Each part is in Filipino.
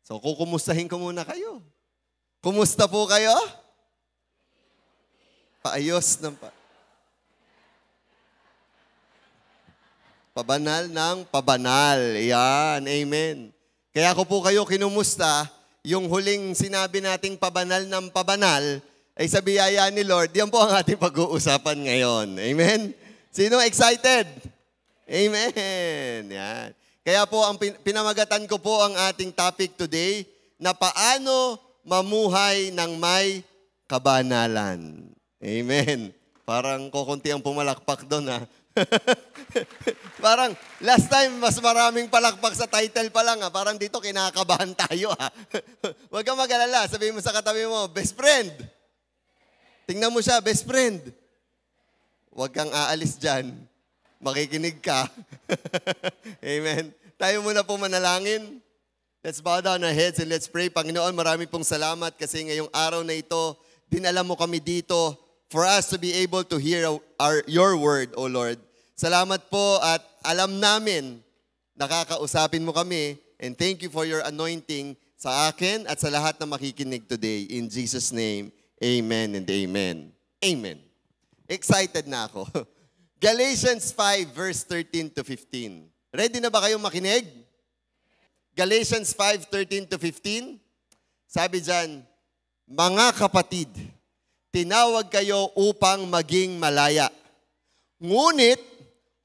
So, kukumustahin ko muna kayo. Kumusta po kayo? Paayos ng pabanal ng pabanal. Yan, amen. Kaya ako po kayo kinumusta, yung huling sinabi nating pabanal ng pabanal, ay sa biyaya ni Lord, yan po ang ating pag-uusapan ngayon. Amen? Sino excited? Amen. Yan. Kaya po, ang pinamagatan ko po ang ating topic today, na paano mamuhay ng may kabanalan. Amen. Parang kukunti ang pumalakpak doon, ha? Parang last time, mas maraming palakpak sa title pa lang, ha? Parang dito kinakabahan tayo, ha? Huwag kang mag-alala. Sabihin mo sa katabi mo, best friend. Tingnan mo siya, best friend. Huwag kang aalis dyan. Makikinig ka. Amen. Tayo muna po manalangin. Let's bow down our heads and let's pray. Panginoon, marami pong salamat kasi ngayong araw na ito, dinala mo kami dito for us to be able to hear your word, O Lord. Salamat po at alam namin, nakakausapin mo kami, and thank you for your anointing sa akin at sa lahat na makikinig today. In Jesus' name, amen and amen. Amen. Excited na ako. Galatians 5 verse 13 to 15. Ready na ba kayong makinig? Galatians 5:13 to 15. Sabi diyan, mga kapatid, tinawag kayo upang maging malaya. Ngunit,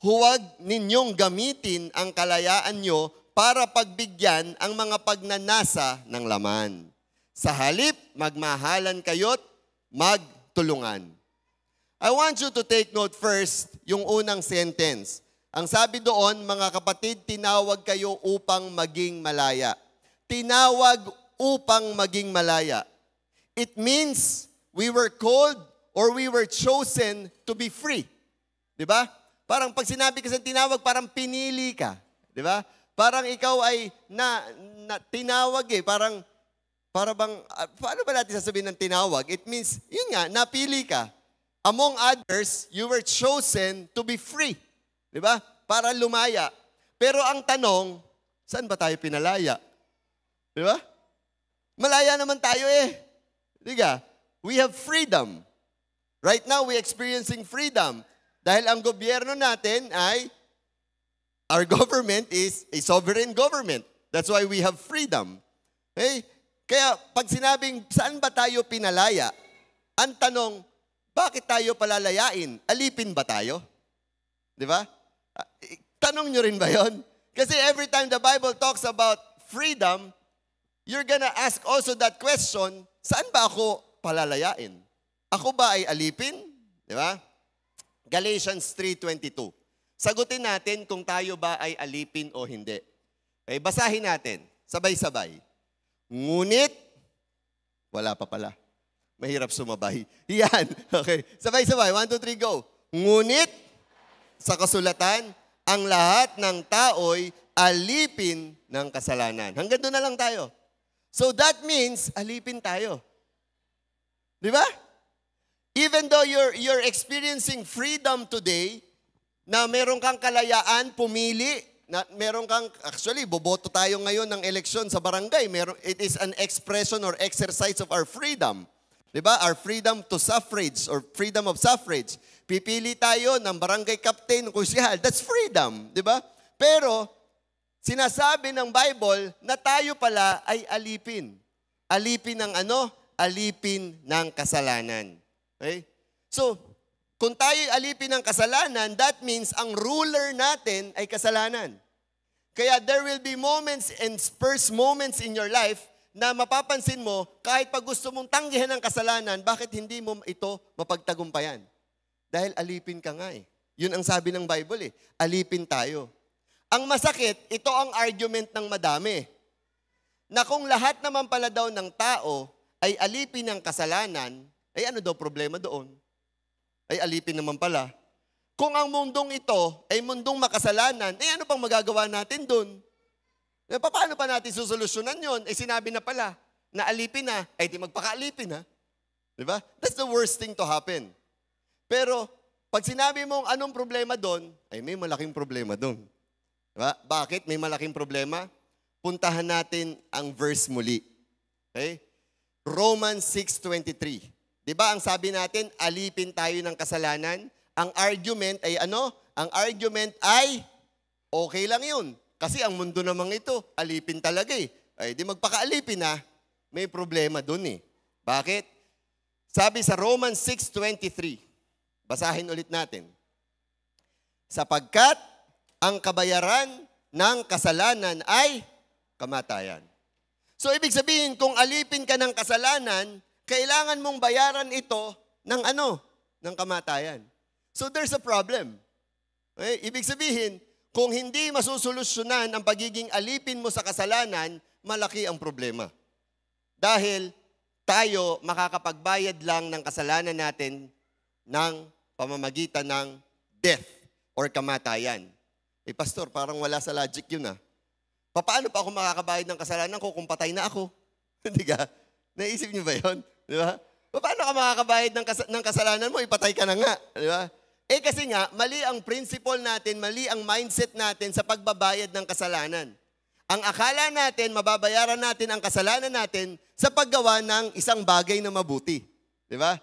huwag ninyong gamitin ang kalayaan nyo para pagbigyan ang mga pagnanasa ng laman. Sa halip, magmahalan kayo't magtulungan. I want you to take note first, yung unang sentence. Ang sabi doon, mga kapatid, tinawag kayo upang maging malaya. Tinawag upang maging malaya. It means we were called or we were chosen to be free. Di ba? Parang pag sinabi kasi tinawag, parang pinili ka. Di ba? Parang ikaw ay tinawag eh. Parang bang, paano ba natin sasabihin ng tinawag? It means, yun nga, napili ka. Among others, you were chosen to be free. Di ba? Para lumaya. Pero ang tanong, saan ba tayo pinalaya? Di ba? Malaya naman tayo eh. Di ba? We have freedom. Right now, we're experiencing freedom. Dahil ang gobyerno natin ay, our government is a sovereign government. That's why we have freedom. Okay? Kaya pag sinabing, saan ba tayo pinalaya? Ang tanong, bakit tayo palalayain? Alipin ba tayo? Di ba? Tanong nyo rin ba yon? Kasi every time the Bible talks about freedom, you're gonna ask also that question, saan ba ako palalayain? Ako ba ay alipin? Di ba? Galatians 3:22. Sagutin natin kung tayo ba ay alipin o hindi. Okay, basahin natin. Sabay-sabay. Ngunit, wala pa pala. Mahirap sumabay. Yan. Okay. Sabay-sabay. 1, 2, 3, go. Ngunit, sa kasulatan, ang lahat ng tao'y alipin ng kasalanan. Hanggang doon na lang tayo. So that means, alipin tayo. Di ba? Even though you're experiencing freedom today, na meron kang kalayaan, pumili, na meron kang, actually, boboto tayo ngayon ng eleksyon sa barangay. It is an expression or exercise of our freedom. Diba? Our freedom to suffrage or freedom of suffrage. Pipili tayo ng barangay captain, kusyahal. That's freedom. Diba? Pero, sinasabi ng Bible na tayo pala ay alipin. Alipin ng ano? Alipin ng kasalanan. Okay? So, kung tayo alipin ng kasalanan, that means ang ruler natin ay kasalanan. Kaya there will be moments and spurs moments in your life na mapapansin mo, kahit pag gusto mong tanggihan ng kasalanan, bakit hindi mo ito mapagtagumpayan? Dahil alipin ka nga eh. Yun ang sabi ng Bible eh. Alipin tayo. Ang masakit, ito ang argument ng madami. Na kung lahat naman pala daw ng tao ay alipin ng kasalanan, ay ano daw problema doon? Ay alipin naman pala. Kung ang mundong ito ay mundong makasalanan, eh ano pang magagawa natin doon? Paano pa natin susolusyonan yon? Eh sinabi na pala, na alipin na, ay di magpakaalipin ha. Diba? That's the worst thing to happen. Pero, pag sinabi mong anong problema doon, ay may malaking problema doon. Diba? Bakit may malaking problema? puntahan natin ang verse muli. Okay? Romans 6:23. Di ba ang sabi natin, alipin tayo ng kasalanan? Ang argument ay ano? Ang argument ay okay lang yun. Kasi ang mundo namang ito, alipin talaga eh. Ay di magpakaalipin na, may problema dun eh. Bakit? Sabi sa Romans 6:23, basahin ulit natin. Sapagkat ang kabayaran ng kasalanan ay kamatayan. So ibig sabihin, kung alipin ka ng kasalanan, kailangan mong bayaran ito ng ano? Ng kamatayan. So there's a problem. Okay? Ibig sabihin, kung hindi masusolusyonan ang pagiging alipin mo sa kasalanan, malaki ang problema. Dahil tayo makakapagbayad lang ng kasalanan natin ng pamamagitan ng death or kamatayan. Eh pastor, parang wala sa logic yun ah. Paano pa ako makakabayad ng kasalanan ko kung patay na ako? Hindi ka? Naisip niyo ba yun? Di ba? Paano ka makakabayad ng kasalanan mo? Ipatay ka na nga. Di ba? Eh kasi nga, mali ang principle natin, mali ang mindset natin sa pagbabayad ng kasalanan. Ang akala natin, mababayaran natin ang kasalanan natin sa paggawa ng isang bagay na mabuti. Di ba?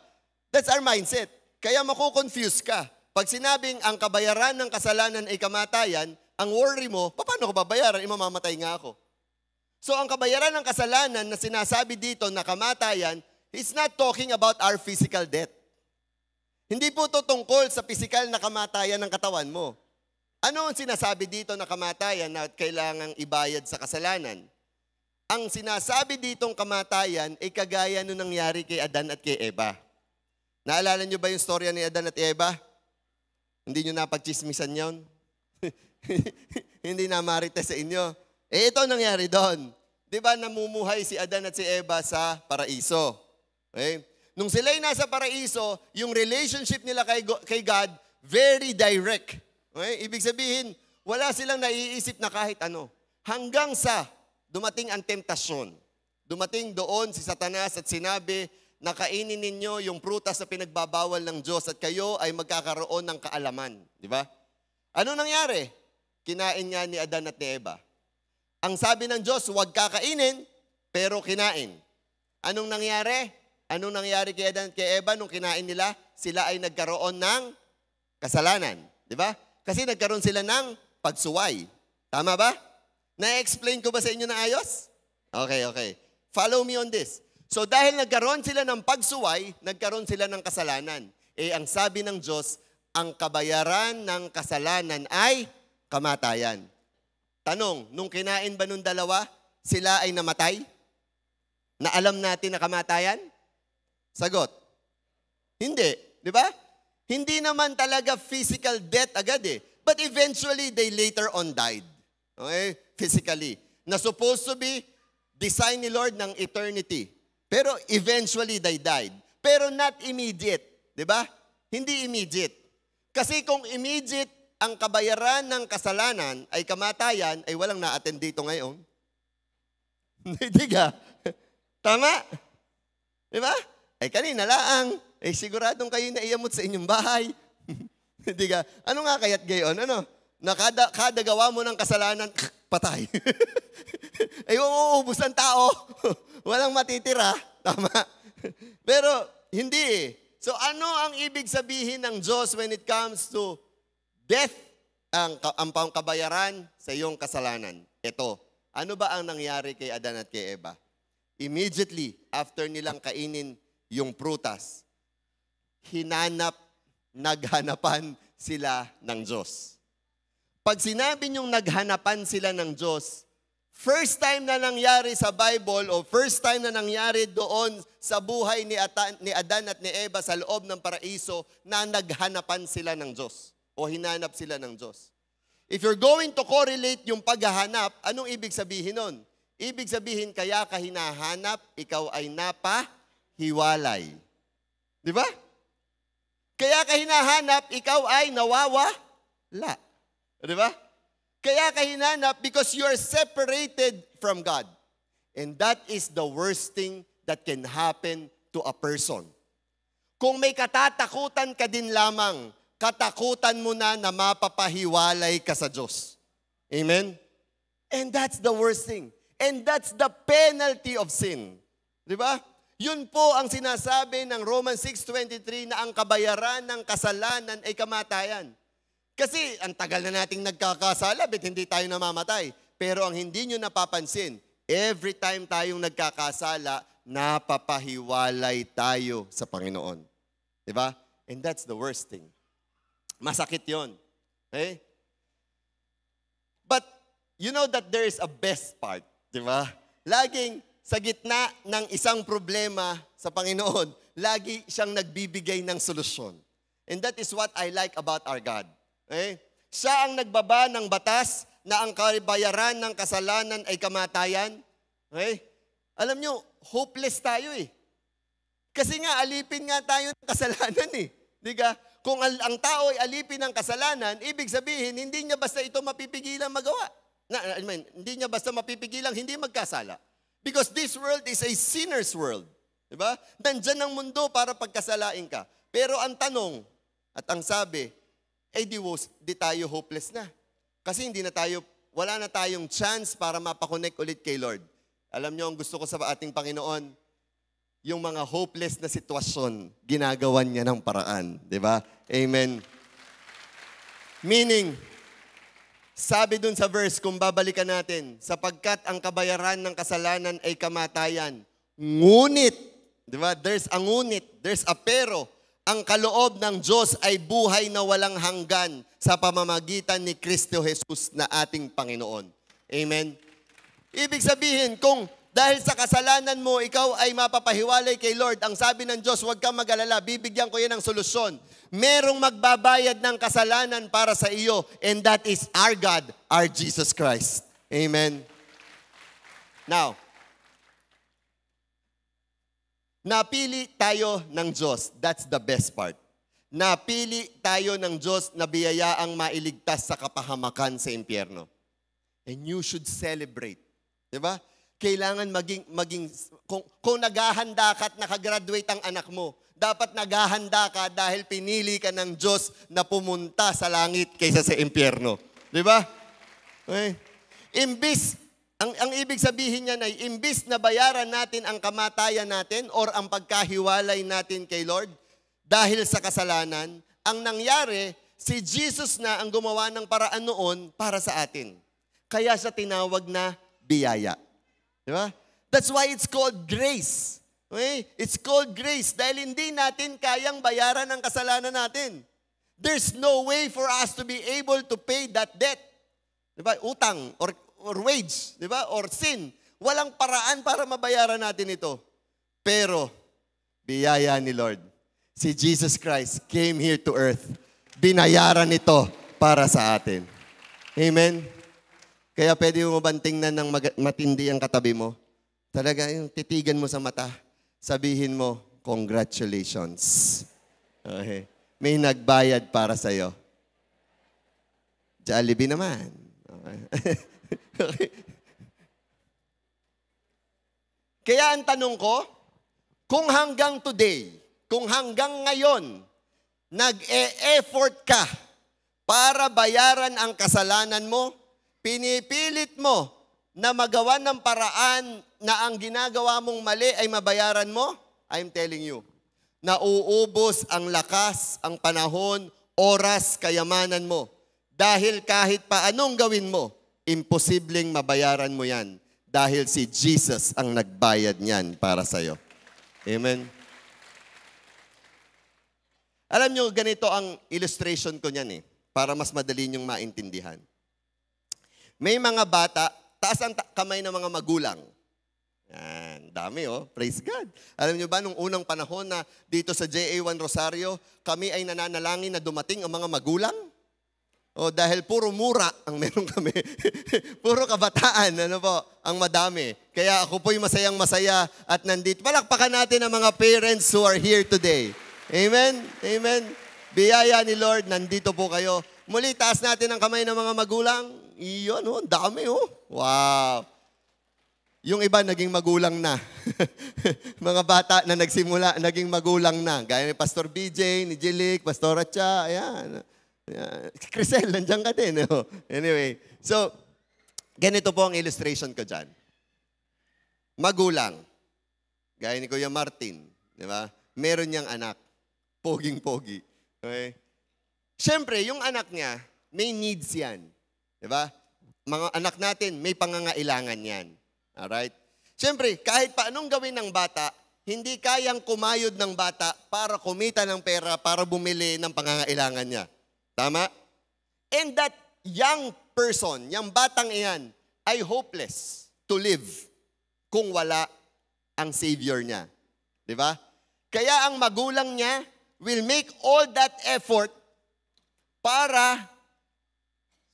That's our mindset. Kaya makukonfuse ka. Pag sinabing ang kabayaran ng kasalanan ay kamatayan, ang worry mo, paano ko babayaran? Mamamatay nga ako. So ang kabayaran ng kasalanan na sinasabi dito na kamatayan, is not talking about our physical death. Hindi po ito tungkol sa physical na kamatayan ng katawan mo. Ano ang sinasabi dito na kamatayan na kailangang ibayad sa kasalanan? Ang sinasabi ditong kamatayan ay kagaya nung nangyari kay Adan at kay Eva. Naalala niyo ba yung storya ni Adan at Eva? Hindi niyo napagchismisan yon? Hindi na marites sa inyo. Eh ito nangyari doon. Di ba namumuhay si Adan at si Eva sa paraiso? Okay? Nung sila'y nasa paraiso, yung relationship nila kay God, very direct. Okay? Ibig sabihin, wala silang naiisip na kahit ano. Hanggang sa dumating ang temptasyon. Dumating doon si Satanas at sinabi na kainin ninyo yung prutas na pinagbabawal ng Diyos at kayo ay magkakaroon ng kaalaman. Di ba? Ano nangyari? Kinain nga ni Adan at ni Eva. Ang sabi ng Diyos, huwag kakainin, pero kinain. Anong nangyari? Anong nangyari kay Adan at kay Eva nung kinain nila? Sila ay nagkaroon ng kasalanan. Di ba? Kasi nagkaroon sila ng pagsuway. Tama ba? Na-explain ko ba sa inyo na ayos? Okay. Follow me on this. So dahil nagkaroon sila ng pagsuway, nagkaroon sila ng kasalanan. Eh ang sabi ng Diyos, ang kabayaran ng kasalanan ay kamatayan. Tanong, nung kinain ba nung dalawa, sila ay namatay? Na alam natin na kamatayan? Sagot, hindi. Di ba? Hindi naman talaga physical death agad eh. But eventually, they later on died. Okay? Physically. Na supposed to be design ni Lord ng eternity. Pero eventually, they died. Pero not immediate. Di ba? Hindi immediate. Kasi kung immediate ang kabayaran ng kasalanan ay kamatayan, ay walang na-attend dito ngayon. Hindi ka? Tama? Di ba? Ay kanina laang, ay siguradong kayo naiyamot sa inyong bahay. Hindi ka? Ano nga kaya't gayon? Ano? Na kada gawa mo ng kasalanan, patay. Ay uuubos ang tao. Walang matitira. Tama? Pero hindi eh. So ano ang ibig sabihin ng Diyos when it comes to death, ang kabayaran sa iyong kasalanan? Ito, ano ba ang nangyari kay Adan at kay Eva? Immediately after nilang kainin yung prutas, naghanapan sila ng Diyos. Pag sinabi niyong naghanapan sila ng Diyos, first time na nangyari sa Bible o first time na nangyari doon sa buhay ni Adan at ni Eva sa loob ng paraiso na naghanapan sila ng Diyos o hinanap sila ng Diyos. If you're going to correlate yung paghahanap, anong ibig sabihin nun? Ibig sabihin, kaya ka hinahanap, ikaw ay napahiwalay. Di ba? Kaya ka hinahanap, ikaw ay nawawala. Di ba? Kaya ka hinanap because you are separated from God. And that is the worst thing that can happen to a person. Kung may katatakutan ka din lamang, katakutan mo na mapapahiwalay ka sa Diyos. Amen? And that's the worst thing. And that's the penalty of sin. Di ba? Yun po ang sinasabi ng Romans 6:23 na ang kabayaran ng kasalanan ay kamatayan. Kasi ang tagal na nating nagkakasala, bet hindi tayo namamatay. Pero ang hindi nyo napapansin, every time tayong nagkakasala, napapahiwalay tayo sa Panginoon. Di ba? And that's the worst thing. Masakit yon. Okay? But you know that there is a best part. Di ba? Laging sa gitna ng isang problema sa Panginoon, lagi siyang nagbibigay ng solusyon. And that is what I like about our God. Okay? Siya ang nagbaba ng batas na ang kabayaran ng kasalanan ay kamatayan. Okay? Alam nyo, hopeless tayo eh. Kasi nga, alipin nga tayo ng kasalanan eh. Di ka? Kung ang tao ay alipin ng kasalanan, ibig sabihin, hindi niya basta ito mapipigilan magawa. Hindi niya basta mapipigilan hindi magkasala. Because this world is a sinner's world. Di ba? Nandyan ang mundo para pagkasalain ka. Pero ang tanong, at ang sabi, di tayo hopeless na. Kasi wala na tayong chance para mapakonect ulit kay Lord. Alam niyo, ang gusto ko sa ating Panginoon, yung mga hopeless na sitwasyon, ginagawan niya ng paraan. Di ba? Amen. Meaning, sabi dun sa verse, kung babalikan natin, sapagkat ang kabayaran ng kasalanan ay kamatayan. Ngunit, di ba? There's a ngunit, there's a pero. Ang kaloob ng Diyos ay buhay na walang hanggan sa pamamagitan ni Kristo Jesus na ating Panginoon. Amen? Ibig sabihin, kung dahil sa kasalanan mo, ikaw ay mapapahiwalay kay Lord, ang sabi ng Diyos, huwag kang mag-alala, bibigyan ko yan ng solusyon. Merong magbabayad ng kasalanan para sa iyo, and that is our God, our Jesus Christ. Amen? Now, napili tayo ng Diyos. That's the best part. Napili tayo ng Diyos na biyayaang mailigtas sa kapahamakan sa impyerno. And you should celebrate. Diba? Kailangan kung naghahanda ka at nakagraduate ang anak mo, dapat naghahanda ka dahil pinili ka ng Diyos na pumunta sa langit kaysa sa impyerno. Diba? Okay. Ang ibig sabihin niyan ay, imbis na bayaran natin ang kamatayan natin or ang pagkahiwalay natin kay Lord dahil sa kasalanan, ang nangyari, si Jesus na ang gumawa ng paraan noon para sa atin. Kaya siya tinawag na biyaya. Di ba? That's why it's called grace. Okay? It's called grace dahil hindi natin kayang bayaran ang kasalanan natin. There's no way for us to be able to pay that debt. Di ba? Utang or wage, di ba? Or sin. Walang paraan para mabayaran natin ito. Pero, biyaya ni Lord. Si Jesus Christ came here to earth. Binayaran ito para sa atin. Amen? Kaya pwede mo bang tingnan ng matindi ang katabi mo? Talaga, yung titigan mo sa mata. Sabihin mo, congratulations. Okay. May nagbayad para sa'yo. Jollibee naman. Okay. Okay. Kaya ang tanong ko, kung hanggang today, kung hanggang ngayon, nag-e-effort ka para bayaran ang kasalanan mo, pinipilit mo na magawa ng paraan na ang ginagawa mong mali ay mabayaran mo, I'm telling you, nauubos ang lakas, ang panahon, oras, kayamanan mo. Dahil kahit paanong gawin mo, imposibleng mabayaran mo yan dahil si Jesus ang nagbayad niyan para sa'yo. Amen? Alam nyo, ganito ang illustration ko niyan para mas madali niyong maintindihan. May mga bata, taas ang kamay ng mga magulang. Yan, dami praise God. Alam nyo ba, nung unang panahon na dito sa JA1 Rosario, kami ay nananalangin na dumating ang mga magulang. Dahil puro mura ang meron kami. Puro kabataan, ang madami. Kaya ako po'y masayang-masaya at nandito. Palakpakan natin ang mga parents who are here today. Amen? Amen? Biyaya ni Lord, nandito po kayo. Muli, taas natin ang kamay ng mga magulang. Iyon, dami, Wow. Yung iba, naging magulang na. Mga bata na nagsimula, naging magulang na. Gaya ni Pastor BJ, ni Jilik, Pastor Atcha, ayan. Crisel, nandiyan ka din. Anyway, so, Ganito po ang illustration ko dyan. Magulang, gaya ni Kuya Martin, di ba? Meron niyang anak, poging-pogi. Okay? Siyempre, yung anak niya, may needs yan. Di ba? Mga anak natin, may pangangailangan yan. Alright? Siyempre, kahit pa anong gawin ng bata, hindi kayang kumayod ng bata para kumita ng pera para bumili ng pangangailangan niya. Tama? And that young person, yung batang iyan, ay hopeless to live kung wala ang Savior niya. Di ba? Kaya ang magulang niya will make all that effort para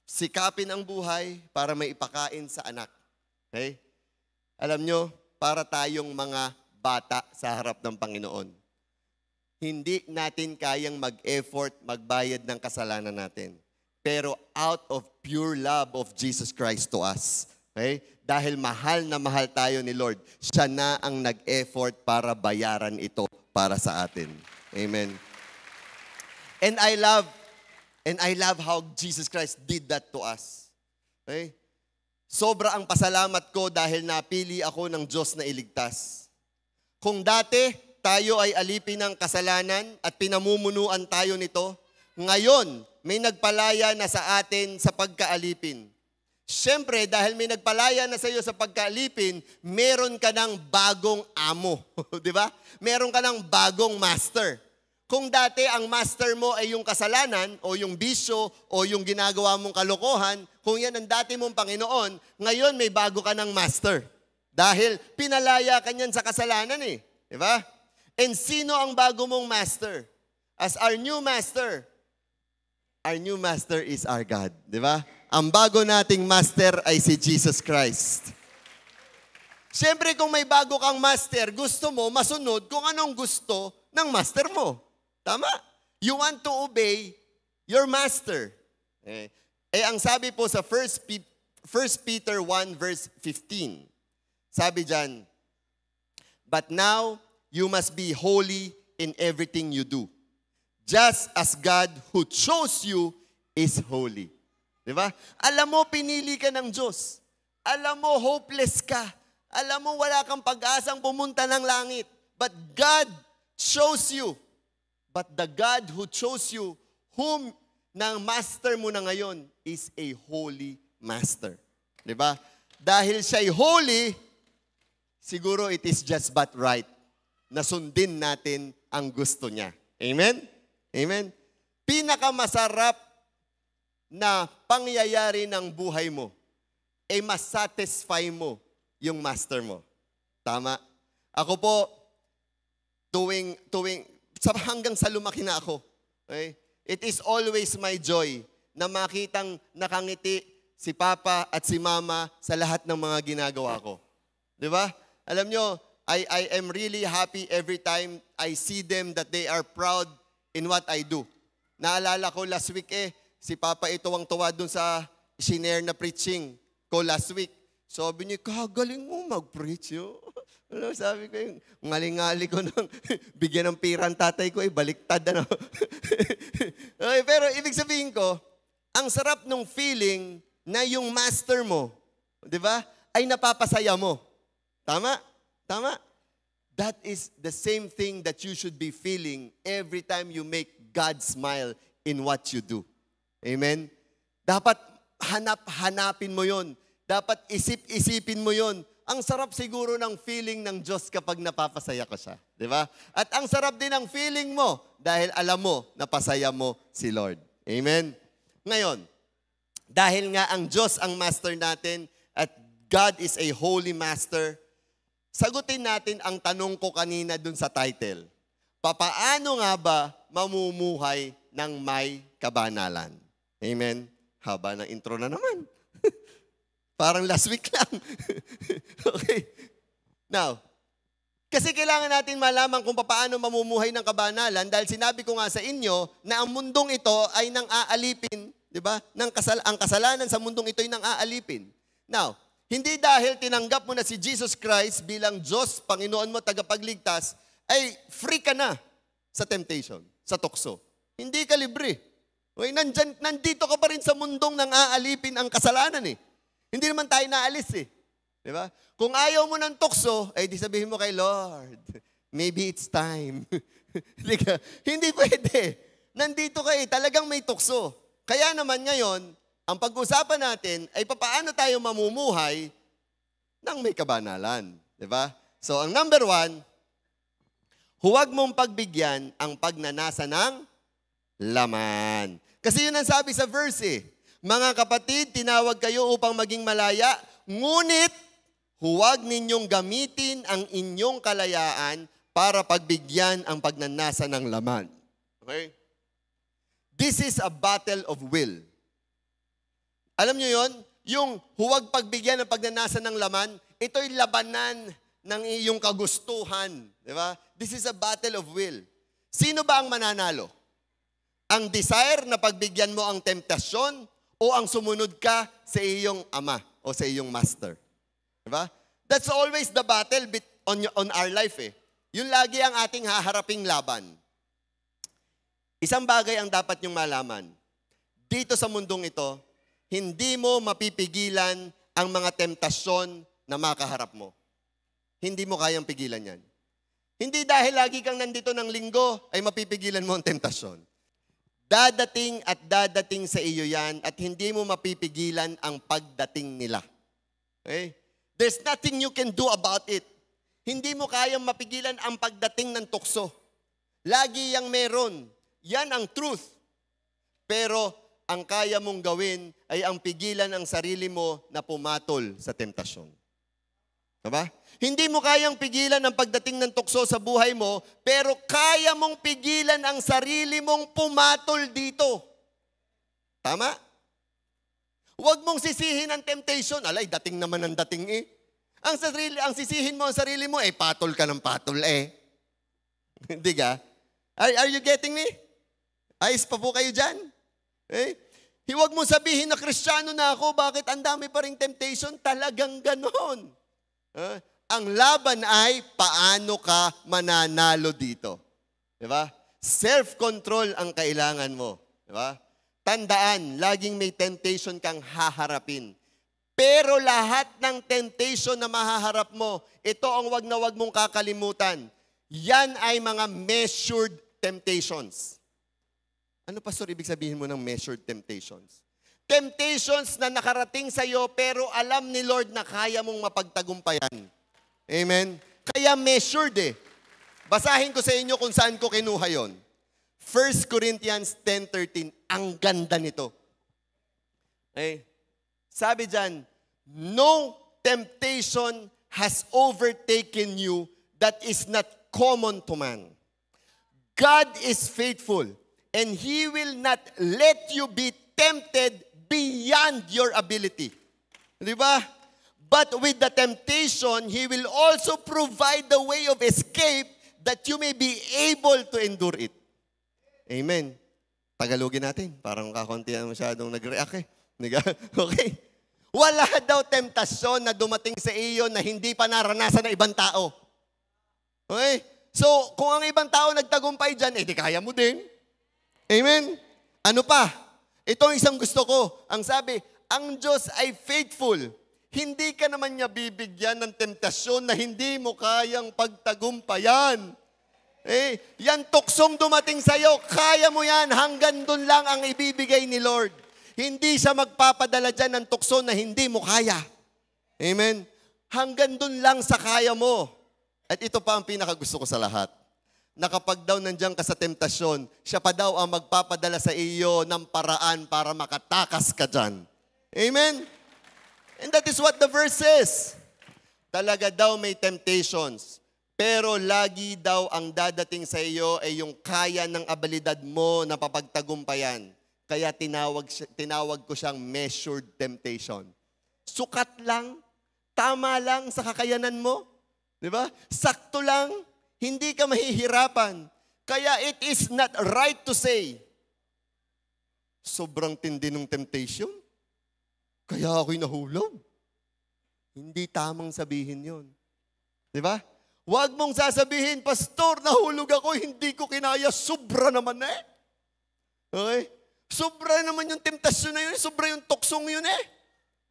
sikapin ang buhay, para maipakain sa anak. Okay? Alam nyo, para tayong mga bata sa harap ng Panginoon, hindi natin kayang mag-effort, magbayad ng kasalanan natin. Pero out of pure love of Jesus Christ to us, okay? Dahil mahal na mahal tayo ni Lord, siya na ang nag-effort para bayaran ito para sa atin. Amen. And I love how Jesus Christ did that to us. Okay? Sobra ang pasalamat ko dahil napili ako ng Diyos na iligtas. Kung dati tayo ay alipin ng kasalanan at pinamumunuan tayo nito, ngayon may nagpalaya na sa atin sa pagkaalipin. Siyempre, dahil may nagpalaya na sa iyo sa pagkaalipin, meron ka ng bagong amo. Di ba? Meron ka ng bagong master. Kung dati ang master mo ay yung kasalanan o yung bisyo o yung ginagawa mong kalokohan, kung yan ang dati mong Panginoon, ngayon may bago ka ng master. Dahil pinalaya ka niyan sa kasalanan eh. Di ba? And sino ang bago mong master? As our new master is our God. Di ba? Ang bago nating master ay si Jesus Christ. Siyempre kung may bago kang master, gusto mo masunod kung anong gusto ng master mo. Tama? You want to obey your master. Ang sabi po sa 1 Peter 1 verse 15, sabi dyan, but now you must be holy in everything you do, just as God who chose you is holy. Diba? Alam mo, pinili ka ng Diyos. Alam mo, hopeless ka. Alam mo, wala kang pag-asang pumunta ng langit. But God chose you. But the God who chose you, whom ng master mo na ngayon, is a holy master. Diba? Dahil siya'y holy, siguro it is just but right na sundin natin ang gusto niya. Amen? Amen? Pinakamasarap na pangyayari ng buhay mo ay masatisfy mo yung master mo. Tama? Ako po, hanggang sa lumaki na ako, okay? It is always my joy na makitang nakangiti si Papa at si Mama sa lahat ng mga ginagawa ko. Di ba? Alam nyo, I am really happy every time I see them that they are proud in what I do. Naalala ko last week si Papa tuwang-tuwa dun sa shinare na preaching ko last week. Sabi niya, kagaling mo mag-preach yun. Ano, sabi ko yung ngali-ngali ko nang bigyan ng pira ang tatay ko, baliktad ano. Okay, pero ibig sabihin ko, ang sarap nung feeling na yung master mo, di ba, ay napapasaya mo. Tama? Tama? That is the same thing that you should be feeling every time you make God smile in what you do. Amen? Dapat hanapin mo yon. Dapat isip-isipin mo yon. Ang sarap siguro ng feeling ng Diyos kapag napapasaya ko siya. Di ba? At ang sarap din ng feeling mo dahil alam mo na pasaya mo si Lord. Amen? Ngayon, dahil nga ang Diyos ang master natin at God is a holy master, sagutin natin ang tanong ko kanina dun sa title. Papaano nga ba mamumuhay ng may kabanalan? Amen? Haba ng intro na naman. Parang last week lang. Okay. Now, kasi kailangan natin malaman kung paano mamumuhay ng kabanalan dahil sinabi ko nga sa inyo na ang mundong ito ay nang aalipin, di ba? Ang kasalanan sa mundong ito ay nang aalipin. Now, hindi dahil tinanggap mo na si Jesus Christ bilang Diyos, Panginoon mo, tagapagligtas, ay free ka na sa temptation, sa tukso. Hindi ka libre. Okay, nandito ka pa rin sa mundong nang aalipin ang kasalanan eh. Hindi naman tayo naalis eh. Di ba? Kung ayaw mo ng tukso, ay di sabihin mo kay Lord, maybe it's time. Hindi pwede. Nandito ka eh, talagang may tukso. Kaya naman ngayon, ang pag-usapan natin ay papaano tayo mamumuhay ng may kabanalan. Di ba? So, ang number 1, huwag mong pagbigyan ang pagnanasa ng laman. Kasi yun ang sabi sa verse eh. Mga kapatid, tinawag kayo upang maging malaya, ngunit huwag ninyong gamitin ang inyong kalayaan para pagbigyan ang pagnanasa ng laman. Okay? This is a battle of will. Alam nyo yon? Yung huwag pagbigyan ng pagnanasa ng laman, ito'y labanan ng iyong kagustuhan. Di ba? This is a battle of will. Sino ba ang mananalo? Ang desire na pagbigyan mo ang temptasyon o ang sumunod ka sa iyong ama o sa iyong master? Di ba? That's always the battle on our life eh. Yun lagi ang ating haharaping laban. Isang bagay ang dapat niyong malaman. Dito sa mundong ito, hindi mo mapipigilan ang mga temptasyon na makaharap mo. Hindi mo kayang pigilan yan. Hindi dahil lagi kang nandito ng linggo, ay mapipigilan mo ang temptasyon. Dadating at dadating sa iyo yan at hindi mo mapipigilan ang pagdating nila. Okay? There's nothing you can do about it. Hindi mo kayang mapigilan ang pagdating ng tukso. Lagi yang meron. Yan ang truth. Pero ang kaya mong gawin ay ang pigilan ang sarili mo na pumatol sa temptasyon. Diba? Hindi mo kayang pigilan ang pagdating ng tukso sa buhay mo, pero kaya mong pigilan ang sarili mong pumatol dito. Tama? Huwag mong sisihin ang temptation. Alay, dating naman ang dating eh. Ang sisihin mo ang sarili mo, patol ka ng patol eh. Hindi ka? Are you getting me? Ayos pa po kayo dyan? Huwag mong sabihin na Kristiyano na ako, bakit ang dami pa ring temptation? Talagang ganon. Ang laban ay paano ka mananalo dito. Diba? Self-control ang kailangan mo. Diba? Tandaan, laging may temptation kang haharapin. Pero lahat ng temptation na mahaharap mo, ito ang wag na wag mong kakalimutan. Yan ay mga measured temptations. Ano, Pastor, ibig sabihin mo ng measured temptations? Temptations na nakarating sa iyo pero alam ni Lord na kaya mong mapagtagumpayan. Amen? Kaya measured eh. Basahin ko sa inyo kung saan ko kinuha yon. 1 Corinthians 10:13. Ang ganda nito. Sabi dyan, no temptation has overtaken you that is not common to man. God is faithful, and He will not let you be tempted beyond your ability. Di ba? But with the temptation, He will also provide the way of escape that you may be able to endure it. Amen. Tagalogin natin. Parang kakunti na masyadong nag-react eh. Okay. Wala daw temptasyon na dumating sa iyo na hindi pa naranasan ng ibang tao. Okay? So, kung ang ibang tao nagtagumpay dyan, di kaya mo din. Amen? Ano pa? Ito ang isang gusto ko. Ang sabi, ang Diyos ay faithful. Hindi ka naman niya bibigyan ng temptasyon na hindi mo kayang pagtagumpayan. Yan tuksong dumating sa iyo, kaya mo yan. Hanggang doon lang ang ibibigay ni Lord. Hindi siya magpapadala dyan ng tukso na hindi mo kaya. Amen? Hanggang doon lang sa kaya mo. At ito pa ang pinakagusto ko sa lahat. Na kapag daw nandiyan ka sa temptasyon, siya pa daw ang magpapadala sa iyo ng paraan para makatakas ka dyan. Amen? And that is what the verse says. Talaga daw may temptations. Pero lagi daw ang dadating sa iyo ay yung kaya ng abilidad mo na papagtagumpayan. Kaya tinawag ko siyang measured temptation. Sukat lang, tama lang sa kakayanan mo. Di ba? Sakto lang, hindi ka mahihirapan. Kaya it is not right to say, sobrang tindi ng temptation. Kaya ako'y nahulog. Hindi tamang sabihin yon. Di ba? Huwag mong sasabihin, Pastor, nahulog ako, hindi ko kinaya, sobra naman eh. Okay? Sobra naman yung temptasyon na yun, sobra yung tuksong yun eh.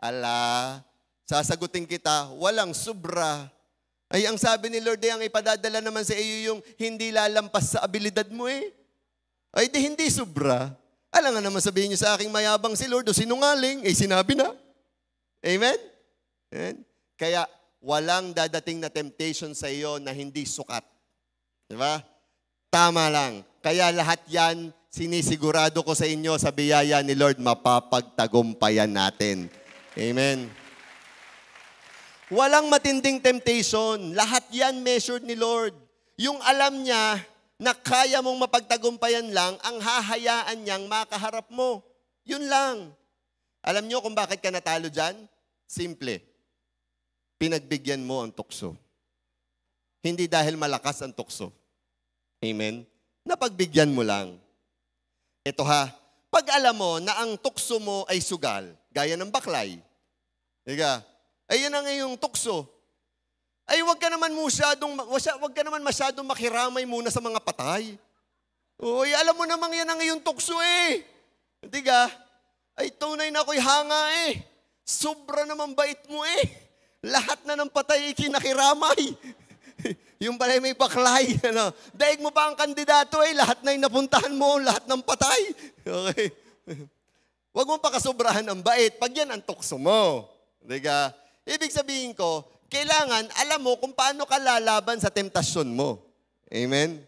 Ala, sasagutin kita, walang sobra. Ay, ang sabi ni Lord, ang ipadadala naman sa iyo yung hindi lalampas sa abilidad mo eh. Ay, di hindi sobra. Alam nga naman sabihin niyo sa aking mayabang si Lord o sinungaling, eh sinabi na. Amen? Amen? Kaya, walang dadating na temptation sa iyo na hindi sukat. Di ba? Tama lang. Kaya lahat yan, sinisigurado ko sa inyo sa biyaya ni Lord, mapapagtagumpayan natin. Amen? Walang matinding temptation. Lahat yan measured ni Lord. Yung alam niya na kaya mong mapagtagumpayan lang, ang hahayaan niyang makaharap mo. Yun lang. Alam niyo kung bakit ka natalo dyan? Simple. Pinagbigyan mo ang tukso. Hindi dahil malakas ang tukso. Amen? Napagbigyan mo lang. Ito ha, pag alam mo na ang tukso mo ay sugal, gaya ng baklay, diga, ay yan ang iyong tukso. Ay wag ka naman masyadong makiramay muna sa mga patay. Uy, alam mo namang yan ang iyong tukso eh. Diga? Ay tunay na ako'y hanga eh. Sobra naman bait mo eh. Lahat na ng patay ikinakiramay. Yung pala may baklay. Ano? Daig mo pa ang kandidato eh. Lahat na yung napuntahan mo, lahat ng patay. Okay. Huwag mo pakasobrahan ang bait. Pag yan ang tukso mo. Diga? Ibig sabihin ko, kailangan alam mo kung paano ka lalaban sa temptasyon mo. Amen?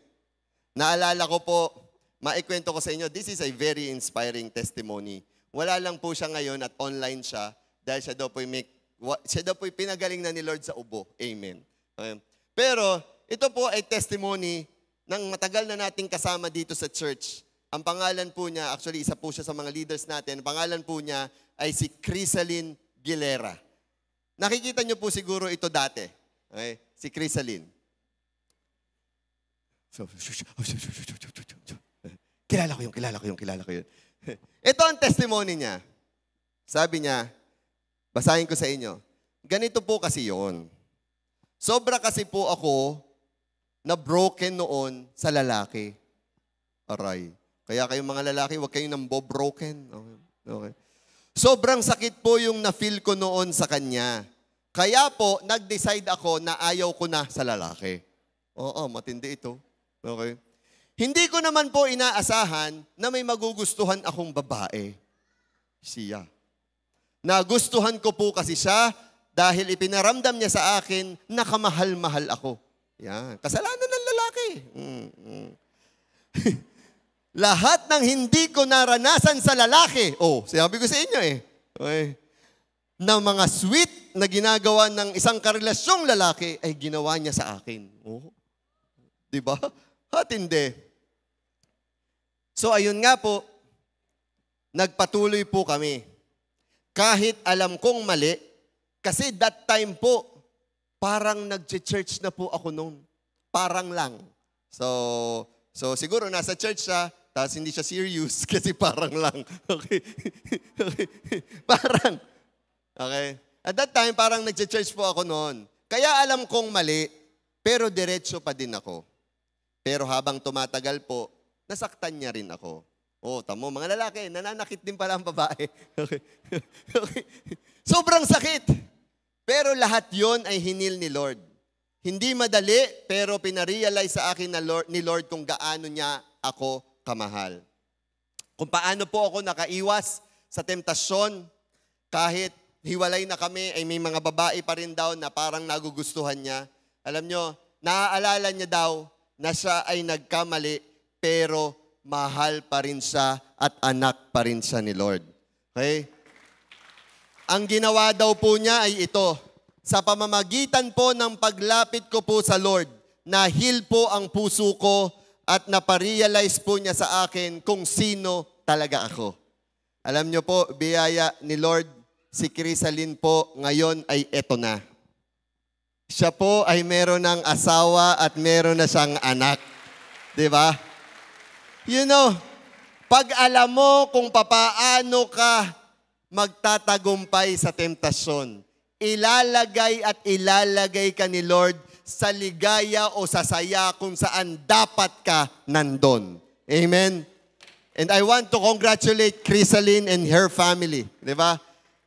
Naalala ko po, maikwento ko sa inyo, this is a very inspiring testimony. Wala lang po siya ngayon at online siya dahil siya daw po'y pinagaling na ni Lord sa ubo. Amen. Okay. Pero ito po ay testimony ng matagal na nating kasama dito sa church. Ang pangalan po niya, actually isa po siya sa mga leaders natin, ang pangalan po niya ay si Crisaline Gilera. Nakikita niyo po siguro ito dati. Okay? Si Crisaline. Kilala ko yun. Ito ang testimony niya. Sabi niya, basahin ko sa inyo. Ganito po kasi yun. Sobra kasi po ako na broken noon sa lalaki. Aray. Kaya kayong mga lalaki, huwag kayong nambo-broken. Okay. Sobrang sakit po yung na-feel ko noon sa kanya. Kaya po, nag-decide ako na ayaw ko na sa lalaki. Oo, matindi ito. Okay. Hindi ko naman po inaasahan na may magugustuhan akong babae. Siya. Nagustuhan ko po kasi siya dahil ipinaramdam niya sa akin na kamahal-mahal ako. Yan. Kasalanan ng lalaki. Lahat ng hindi ko naranasan sa lalaki, sinabi ko sa inyo okay, na mga sweet na ginagawa ng isang karelasyong lalaki ay ginawa niya sa akin. Diba? At hindi. So ayun nga po, nagpatuloy po kami. Kahit alam kong mali, kasi that time po, parang nag-church na po ako noon. Parang lang. So siguro nasa church siya, tapos hindi siya serious kasi parang lang. Okay? Okay. Parang. Okay? At that time, parang nag-church po ako noon. Kaya alam kong mali, pero diretso pa din ako. Pero habang tumatagal po, nasaktan niya rin ako. Tamo, mga lalaki, nananakit din pala ang babae. Okay? Okay. Sobrang sakit. Pero lahat yon ay hinil ni Lord. Hindi madali, pero pinarealize sa akin ni Lord kung gaano niya ako kamahal. Kung paano po ako nakaiwas sa temptasyon, kahit hiwalay na kami, ay may mga babae pa rin daw na parang nagugustuhan niya. Alam nyo, naaalala niya daw na siya ay nagkamali, pero mahal pa rin siya at anak pa rin siya ni Lord. Okay? Ang ginawa daw po niya ay ito. Sa pamamagitan po ng paglapit ko po sa Lord, nahil po ang puso ko at naparealize po niya sa akin kung sino talaga ako. Alam niyo po, biyaya ni Lord, si Crisaline po ngayon ay eto na. Siya po ay meron ng asawa at meron na siyang anak. Diba? You know, pag alam mo kung papaano ka magtatagumpay sa temptasyon, ilalagay ka ni Lord sa ligaya o sa saya kung saan dapat ka nandun. Amen? And I want to congratulate Crisaline and her family. Di ba?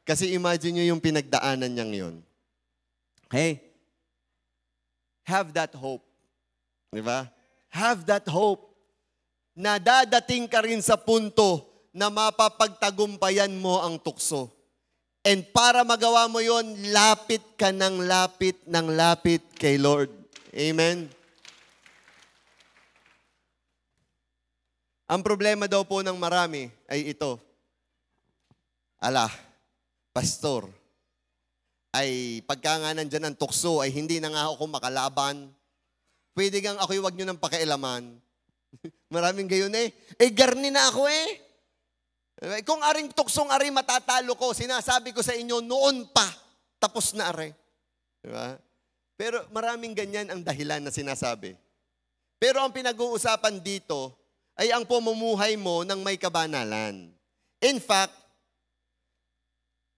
Kasi imagine nyo yung pinagdaanan niyang yun. Okay? Have that hope. Di ba? Have that hope na dadating ka rin sa punto na mapapagtagumpayan mo ang tukso. And para magawa mo yon, lapit ka ng lapit kay Lord. Amen? Ang problema daw po ng marami ay ito. Pastor, ay pagka nga nandyan ang tukso, ay hindi na nga ako makalaban. Pwede kang ako'y wag nyo ng pakialaman. Maraming gayon eh. Garni na ako eh. Kung aring tuksong ari matatalo ko, sinasabi ko sa inyo, noon pa, tapos na ari. Diba? Pero maraming ganyan ang dahilan na sinasabi. Pero ang pinag-uusapan dito ay ang pamumuhay mo ng may kabanalan. In fact,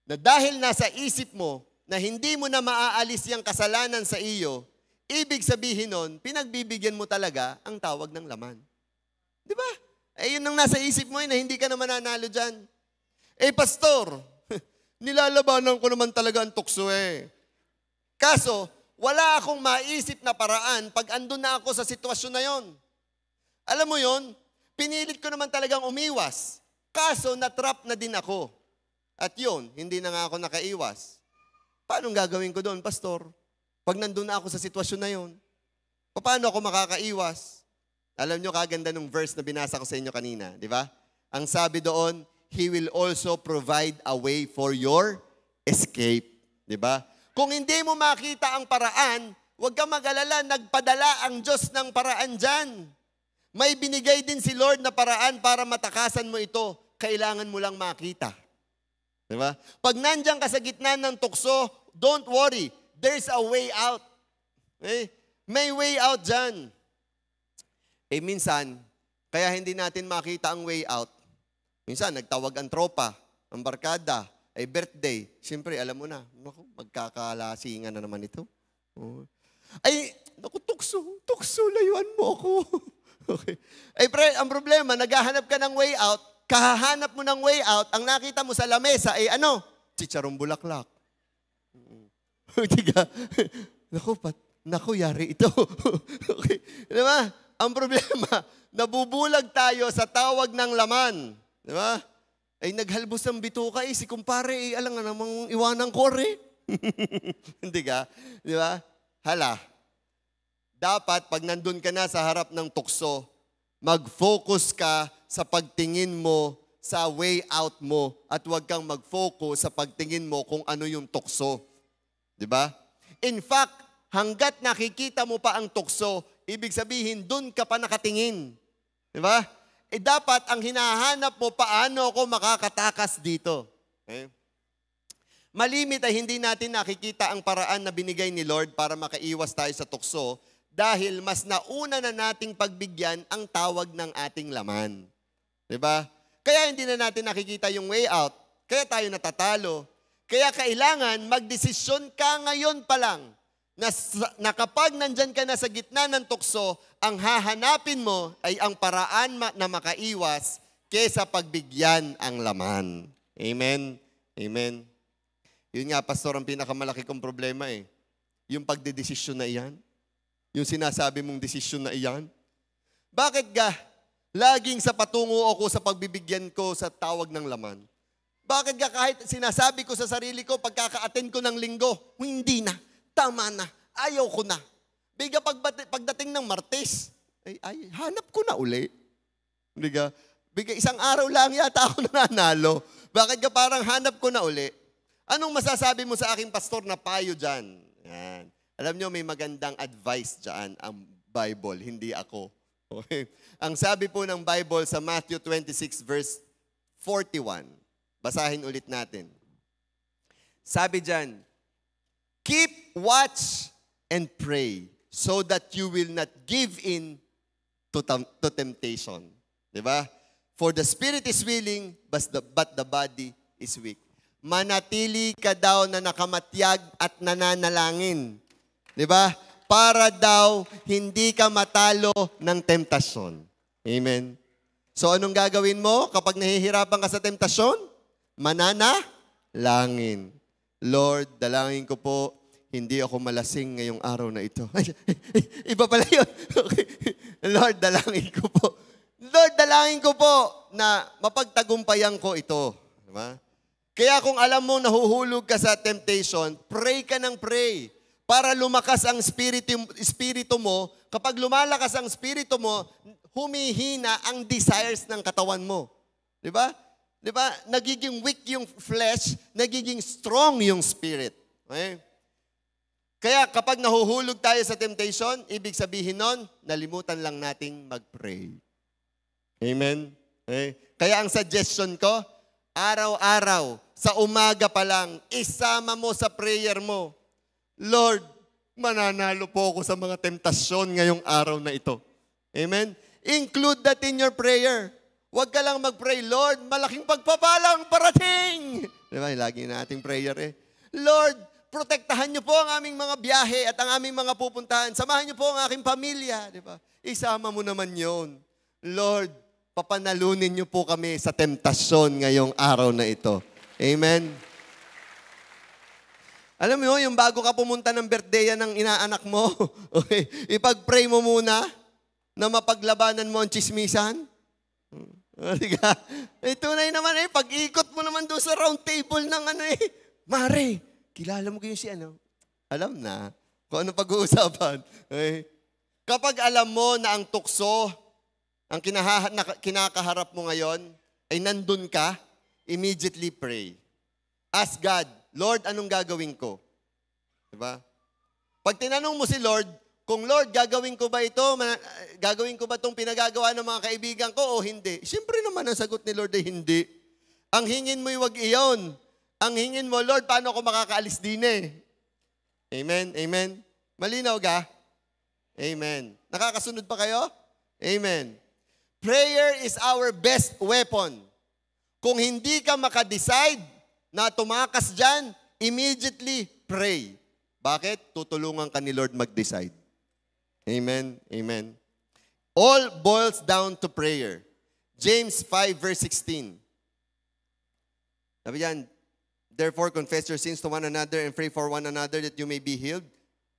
na dahil nasa isip mo na hindi mo na maaalis yung kasalanan sa iyo, ibig sabihin nun, pinagbibigyan mo talaga ang tawag ng laman. Di ba? Yun ang nasa isip mo na hindi ka na mananalo dyan. Pastor, nilalabanan ko naman talaga ang tukso eh. Kaso, wala akong maisip na paraan pag andun na ako sa sitwasyon na yon. Alam mo yon, pinilit ko naman talagang umiwas. Kaso, natrap na din ako. At yun, hindi na nga ako nakaiwas. Paano gagawin ko doon, Pastor? Pag nandun na ako sa sitwasyon na yun, paano ako makakaiwas? Alam nyo, kaganda nung verse na binasa ko sa inyo kanina, di ba? Ang sabi doon, He will also provide a way for your escape. Di ba? Kung hindi mo makita ang paraan, huwag kang mag-alala, nagpadala ang Diyos ng paraan dyan. May binigay din si Lord na paraan para matakasan mo ito. Kailangan mo lang makita. Diba? Pag nandiyan ka sa gitna ng tukso, don't worry. There's a way out. Okay? May way out dyan. Minsan, kaya hindi natin makita ang way out. Minsan, nagtawag ang tropa, ang barkada, ay birthday. Siyempre, alam mo na, naku, magkakalasingan na naman ito. Tukso, layuan mo ako. Okay. Ang problema, naghahanap ka ng way out, kahahanap mo ng way out, ang nakita mo sa lamesa ay chicharong bulaklak. Diga, naku, yari ito. Okay. Diba? Ang problema, nabubulag tayo sa tawag ng laman. Diba? Naghalbos ng bituka si kumpare, alam nga namang iwanang kore. Hindi ka? Diba? Dapat pag nandun ka na sa harap ng tukso, mag-focus ka sa pagtingin mo sa way out mo at huwag kang mag-focus sa pagtingin mo kung ano yung tukso. Diba? In fact, hanggat nakikita mo pa ang tukso, ibig sabihin, dun ka pa nakatingin. Diba? Dapat ang hinahanap mo, paano ako makakatakas dito. Okay? Malimit ay hindi natin nakikita ang paraan na binigay ni Lord para makaiwas tayo sa tukso dahil mas nauna na nating pagbigyan ang tawag ng ating laman. Diba? Kaya hindi na natin nakikita yung way out. Kaya tayo natatalo. Kaya kailangan magdesisyon ka ngayon pa lang na kapag nandyan ka na sa gitna ng tukso, ang hahanapin mo ay ang paraan na makaiwas kesa pagbigyan ang laman. Amen? Amen? Yun nga, Pastor, ang pinakamalaki kong problema yung pagdedesisyon na iyan. Yung sinasabi mong desisyon na iyan. Bakit ga? Laging sa patungo ako sa pagbibigyan ko sa tawag ng laman. Bakit ga kahit sinasabi ko sa sarili ko, pagkaka-attend ko ng linggo, hindi na, tama na, ayaw ko na. Biga pagdating ng Martes, ay hanap ko na uli. Biga isang araw lang yata ako nanalo. Bakit ga parang hanap ko na uli? Anong masasabi mo sa aking pastor na payo dyan? Yan. Alam nyo, may magandang advice dyan ang Bible, hindi ako. Okay? Ang sabi po ng Bible sa Matthew 26 verse 41. Basahin ulit natin. Sabi dyan, keep watch and pray so that you will not give in to temptation. Diba? For the spirit is willing, but the body is weak. Manatili ka daw na nakamatyag at nananalangin. Diba? Para daw hindi ka matalo ng temptasyon. Amen. So anong gagawin mo kapag nahihirapan ka sa temptasyon? panalangin. Lord, dalangin ko po, hindi ako malasing ngayong araw na ito. Iba pala yun. Okay. Lord, dalangin ko po. Lord, dalangin ko po na mapagtagumpayan ko ito. Diba? Kaya kung alam mo nahuhulog ka sa temptation, pray ka ng pray para lumakas ang espiritu mo. Kapag lumalakas ang espiritu mo, humihina ang desires ng katawan mo. Diba? Diba? Nagiging weak yung flesh, nagiging strong yung spirit. Okay? Kaya kapag nahuhulog tayo sa temptation, ibig sabihin nun, nalimutan lang nating mag-pray. Amen? Okay? Kaya ang suggestion ko, araw-araw, sa umaga pa lang, isama mo sa prayer mo, Lord, mananalo po ako sa mga temptasyon ngayong araw na ito. Amen? Include that in your prayer. Huwag ka lang mag-pray, Lord, malaking pagpapalang parating. Diba? Lagi na ating prayer Lord, protektahan niyo po ang aming mga biyahe at ang aming mga pupuntahan. Samahan niyo po ang aking pamilya. Diba? Isama mo naman yon. Lord, papanalunin niyo po kami sa temptasyon ngayong araw na ito. Amen? Alam mo, yung bago ka pumunta ng birthday ng inaanak mo, okay, ipag-pray mo muna na mapaglabanan mo ang chismisan. Diga? Tunay naman pag-ikot mo naman doon sa round table ng Mare, kilala mo ko yung si Alam na kung ano pag-uusapan. Okay? Kapag alam mo na ang tukso, ang kinakaharap mo ngayon, ay nandun ka, immediately pray. Ask God, Lord, anong gagawin ko? Diba? Pag tinanong mo si Lord, kung Lord, gagawin ko ba ito? Gagawin ko ba itong pinagagawa ng mga kaibigan ko o hindi? Siyempre naman ang sagot ni Lord ay hindi. Ang hingin mo wag iyon. Ang hingin mo, Lord, paano ako makakaalis din Amen? Amen? Malinaw ka? Amen. Nakakasunod pa kayo? Amen. Prayer is our best weapon. Kung hindi ka makadecide na tumakas dyan, immediately pray. Bakit? Tutulungan ka ni Lord mag-decide. Amen. Amen. All boils down to prayer. James 5 verse 16. Sabi yan, therefore confess your sins to one another and pray for one another that you may be healed.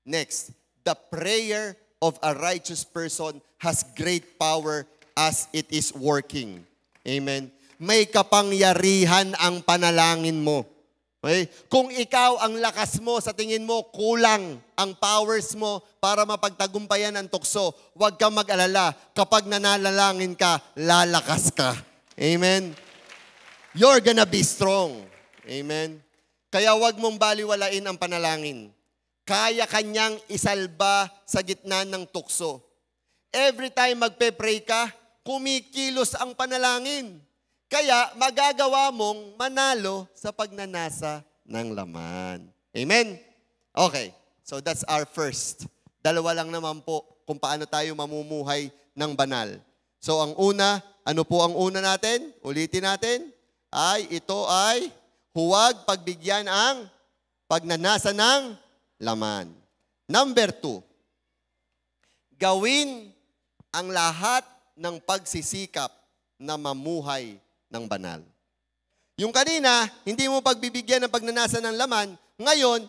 Next, the prayer of a righteous person has great power as it is working. Amen. May kapangyarihan ang panalangin mo. Okay? Kung ikaw ang lakas mo, sa tingin mo, kulang ang powers mo para mapagtagumpayan ang tukso, huwag kang mag-alala. Kapag nanalangin ka, lalakas ka. Amen? You're gonna be strong. Amen? Kaya huwag mong baliwalain ang panalangin. Kaya kanyang isalba sa gitna ng tukso. Every time magpe-pray ka, kumikilos ang panalangin. Kaya magagawa mong manalo sa pagnanasa ng laman. Amen? Okay, so that's our first. Dalawa lang naman po kung paano tayo mamumuhay ng banal. So ang una, ano po ang una natin? Ulitin natin. Ito ay huwag pagbigyan ang pagnanasa ng laman. Number 2, gawin ang lahat ng pagsisikap na mamuhay ng banal. Yung kanina, hindi mo pagbibigyan ng pagnanasa ng laman, ngayon,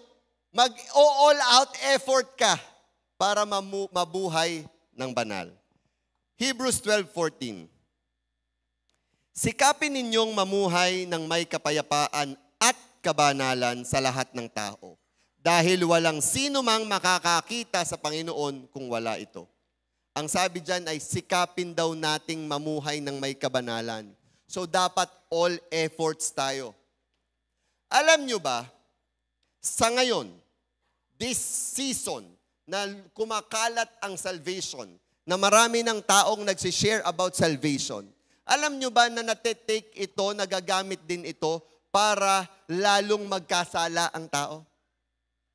mag-all out effort ka para mabuhay ng banal. Hebrews 12:14. Sikapin ninyong mamuhay ng may kapayapaan at kabanalan sa lahat ng tao, dahil walang sino mang makakakita sa Panginoon kung wala ito. Ang sabi dyan ay sikapin daw nating mamuhay ng may kabanalan. So, dapat all efforts tayo. Alam nyo ba, sa ngayon, this season, na kumakalat ang salvation, na marami ng taong nagsishare about salvation, alam nyo ba na natetake ito, nagagamit din ito, para lalong magkasala ang tao?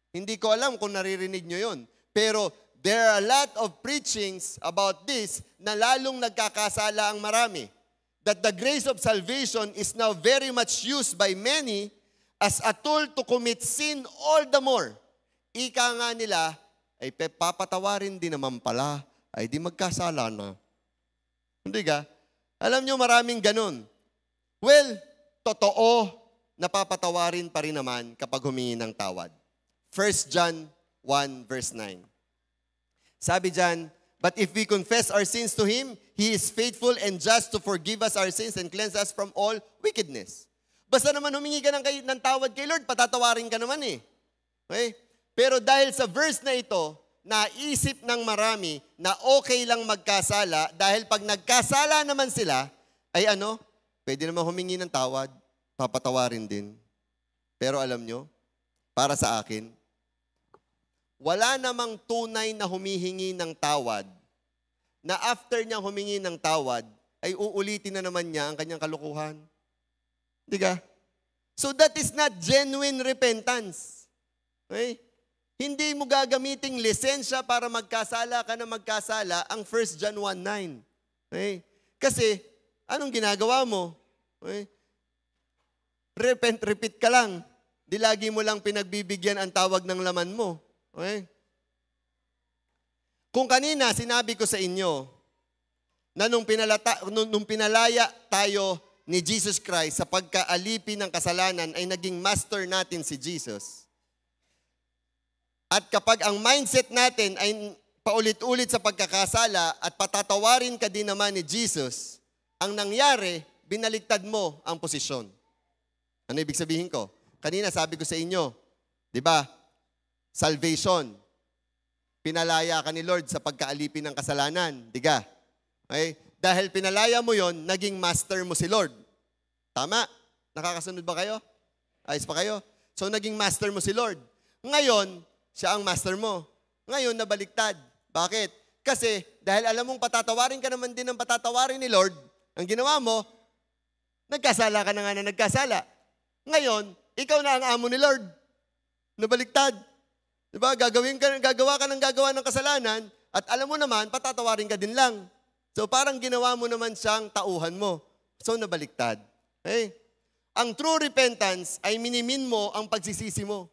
Hindi ko alam kung naririnig nyo yun. Pero, there are a lot of preachings about this na lalong nagkakasala ang marami. That the grace of salvation is now very much used by many as a tool to commit sin all the more. Ika nga nila, ay papatawarin din naman pala, ay di magkasala na. Hindi ka? Alam nyo maraming ganun. Well, totoo napapatawarin pa rin naman kapag humingi ng tawad. 1 John 1 verse 9. Sabi dyan, but if we confess our sins to Him, He is faithful and just to forgive us our sins and cleanse us from all wickedness. Basta naman humingi ka ng tawad kay Lord, patatawarin ka naman eh. Okay? Pero dahil sa verse na ito, naisip ng marami na okay lang magkasala dahil pag nagkasala naman sila, ay pwede naman humingi ng tawad, papatawarin din. Pero alam nyo, para sa akin, wala namang tunay na humihingi ng tawad na after niyang humingi ng tawad, ay uulitin na naman niya ang kanyang kalukuhan. Di ka? So that is not genuine repentance. Okay? Hindi mo gagamiting lisensya para magkasala ka na magkasala ang 1 John 1:9. Okay? Kasi, anong ginagawa mo? Okay? Repeat ka lang. Di lagi mo lang pinagbibigyan ang tawag ng laman mo. Okay? Kung kanina sinabi ko sa inyo na nung pinalaya tayo ni Jesus Christ sa pagkaalipin ng kasalanan ay naging master natin si Jesus. At kapag ang mindset natin ay paulit-ulit sa pagkakasala at patatawarin ka din naman ni Jesus, ang nangyari, binaligtad mo ang posisyon. Ano ibig sabihin ko? Kanina sabi ko sa inyo, di ba? Salvation. Pinalaya ka ni Lord sa pagkaalipin ng kasalanan. Diga? Okay? Dahil pinalaya mo yon, naging master mo si Lord. Tama? Nakakasunod ba kayo? Ayos pa kayo? So, naging master mo si Lord. Ngayon, siya ang master mo. Ngayon, nabaliktad. Bakit? Kasi, dahil alam mong patatawarin ka naman din ng patatawarin ni Lord, ang ginawa mo, nagkasala ka na nga na nagkasala. Ngayon, ikaw na ang amo ni Lord. Nabaliktad. Diba? Gagawa ka ng kasalanan at alam mo naman, patatawarin ka din lang. So parang ginawa mo naman siyang tauhan mo. So nabaliktad. Okay? Ang true repentance ay minimin mo ang pagsisisi mo.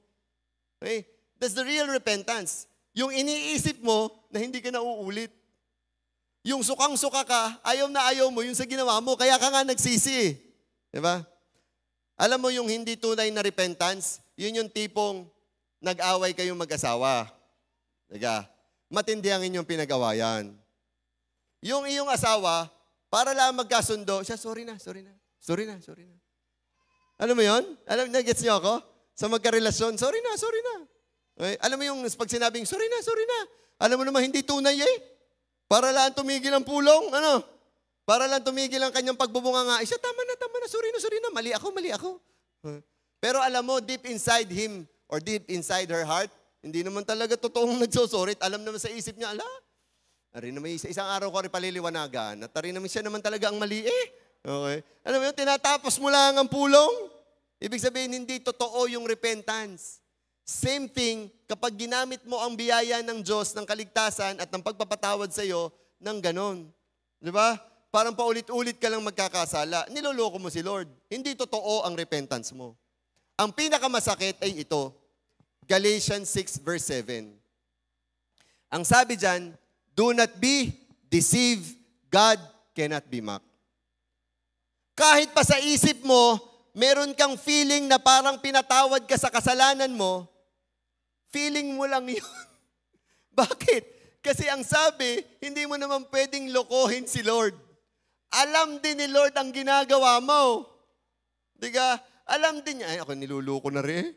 Okay? That's the real repentance. Yung iniisip mo na hindi ka na uulit. Yung sukang-suka ka, ayaw na ayaw mo yung sa ginawa mo, kaya ka nga nagsisi. Diba? Alam mo yung hindi tunay na repentance, yun yung tipong nag-away kayong mag-asawa. Diga, matindi ang inyong pinag-awayan. Yung iyong asawa, para lang magkasundo, siya, sorry na. Alam mo yun? Gets niyo ako? Sa magkarelasyon, sorry na. Okay? Alam mo yung pag sinabing, sorry na. Alam mo naman, hindi tunay eh. Para lang tumigil ang pulong, Para lang tumigil ang kanyang pagbubunga nga, siya, tama na, sorry na, mali ako. Pero alam mo, deep inside him, or deep inside her heart, hindi naman talaga totoong nagsosorit. Alam naman sa isip niya, ari naman isang araw ko rin paliliwanagan, at ari naman siya naman talaga ang mali eh. Okay? Alam mo yun, tinatapos mo lang ang pulong. Ibig sabihin, hindi totoo yung repentance. Same thing, kapag ginamit mo ang biyaya ng Diyos, ng kaligtasan, at ng pagpapatawad sa iyo, ng ganon. Di ba? Parang paulit-ulit ka lang magkakasala. Niloloko mo si Lord. Hindi totoo ang repentance mo. Ang pinakamasakit ay ito, Galatians 6 verse 7. Ang sabi dyan, do not be deceived, God cannot be mocked. Kahit pa sa isip mo, meron kang feeling na parang pinatawad ka sa kasalanan mo, feeling mo lang yun. Bakit? Kasi ang sabi, hindi mo naman pwedeng lokohin si Lord. Alam din ni Lord ang ginagawa mo. Diga? Alam din niya, ay ako niluloko na rin.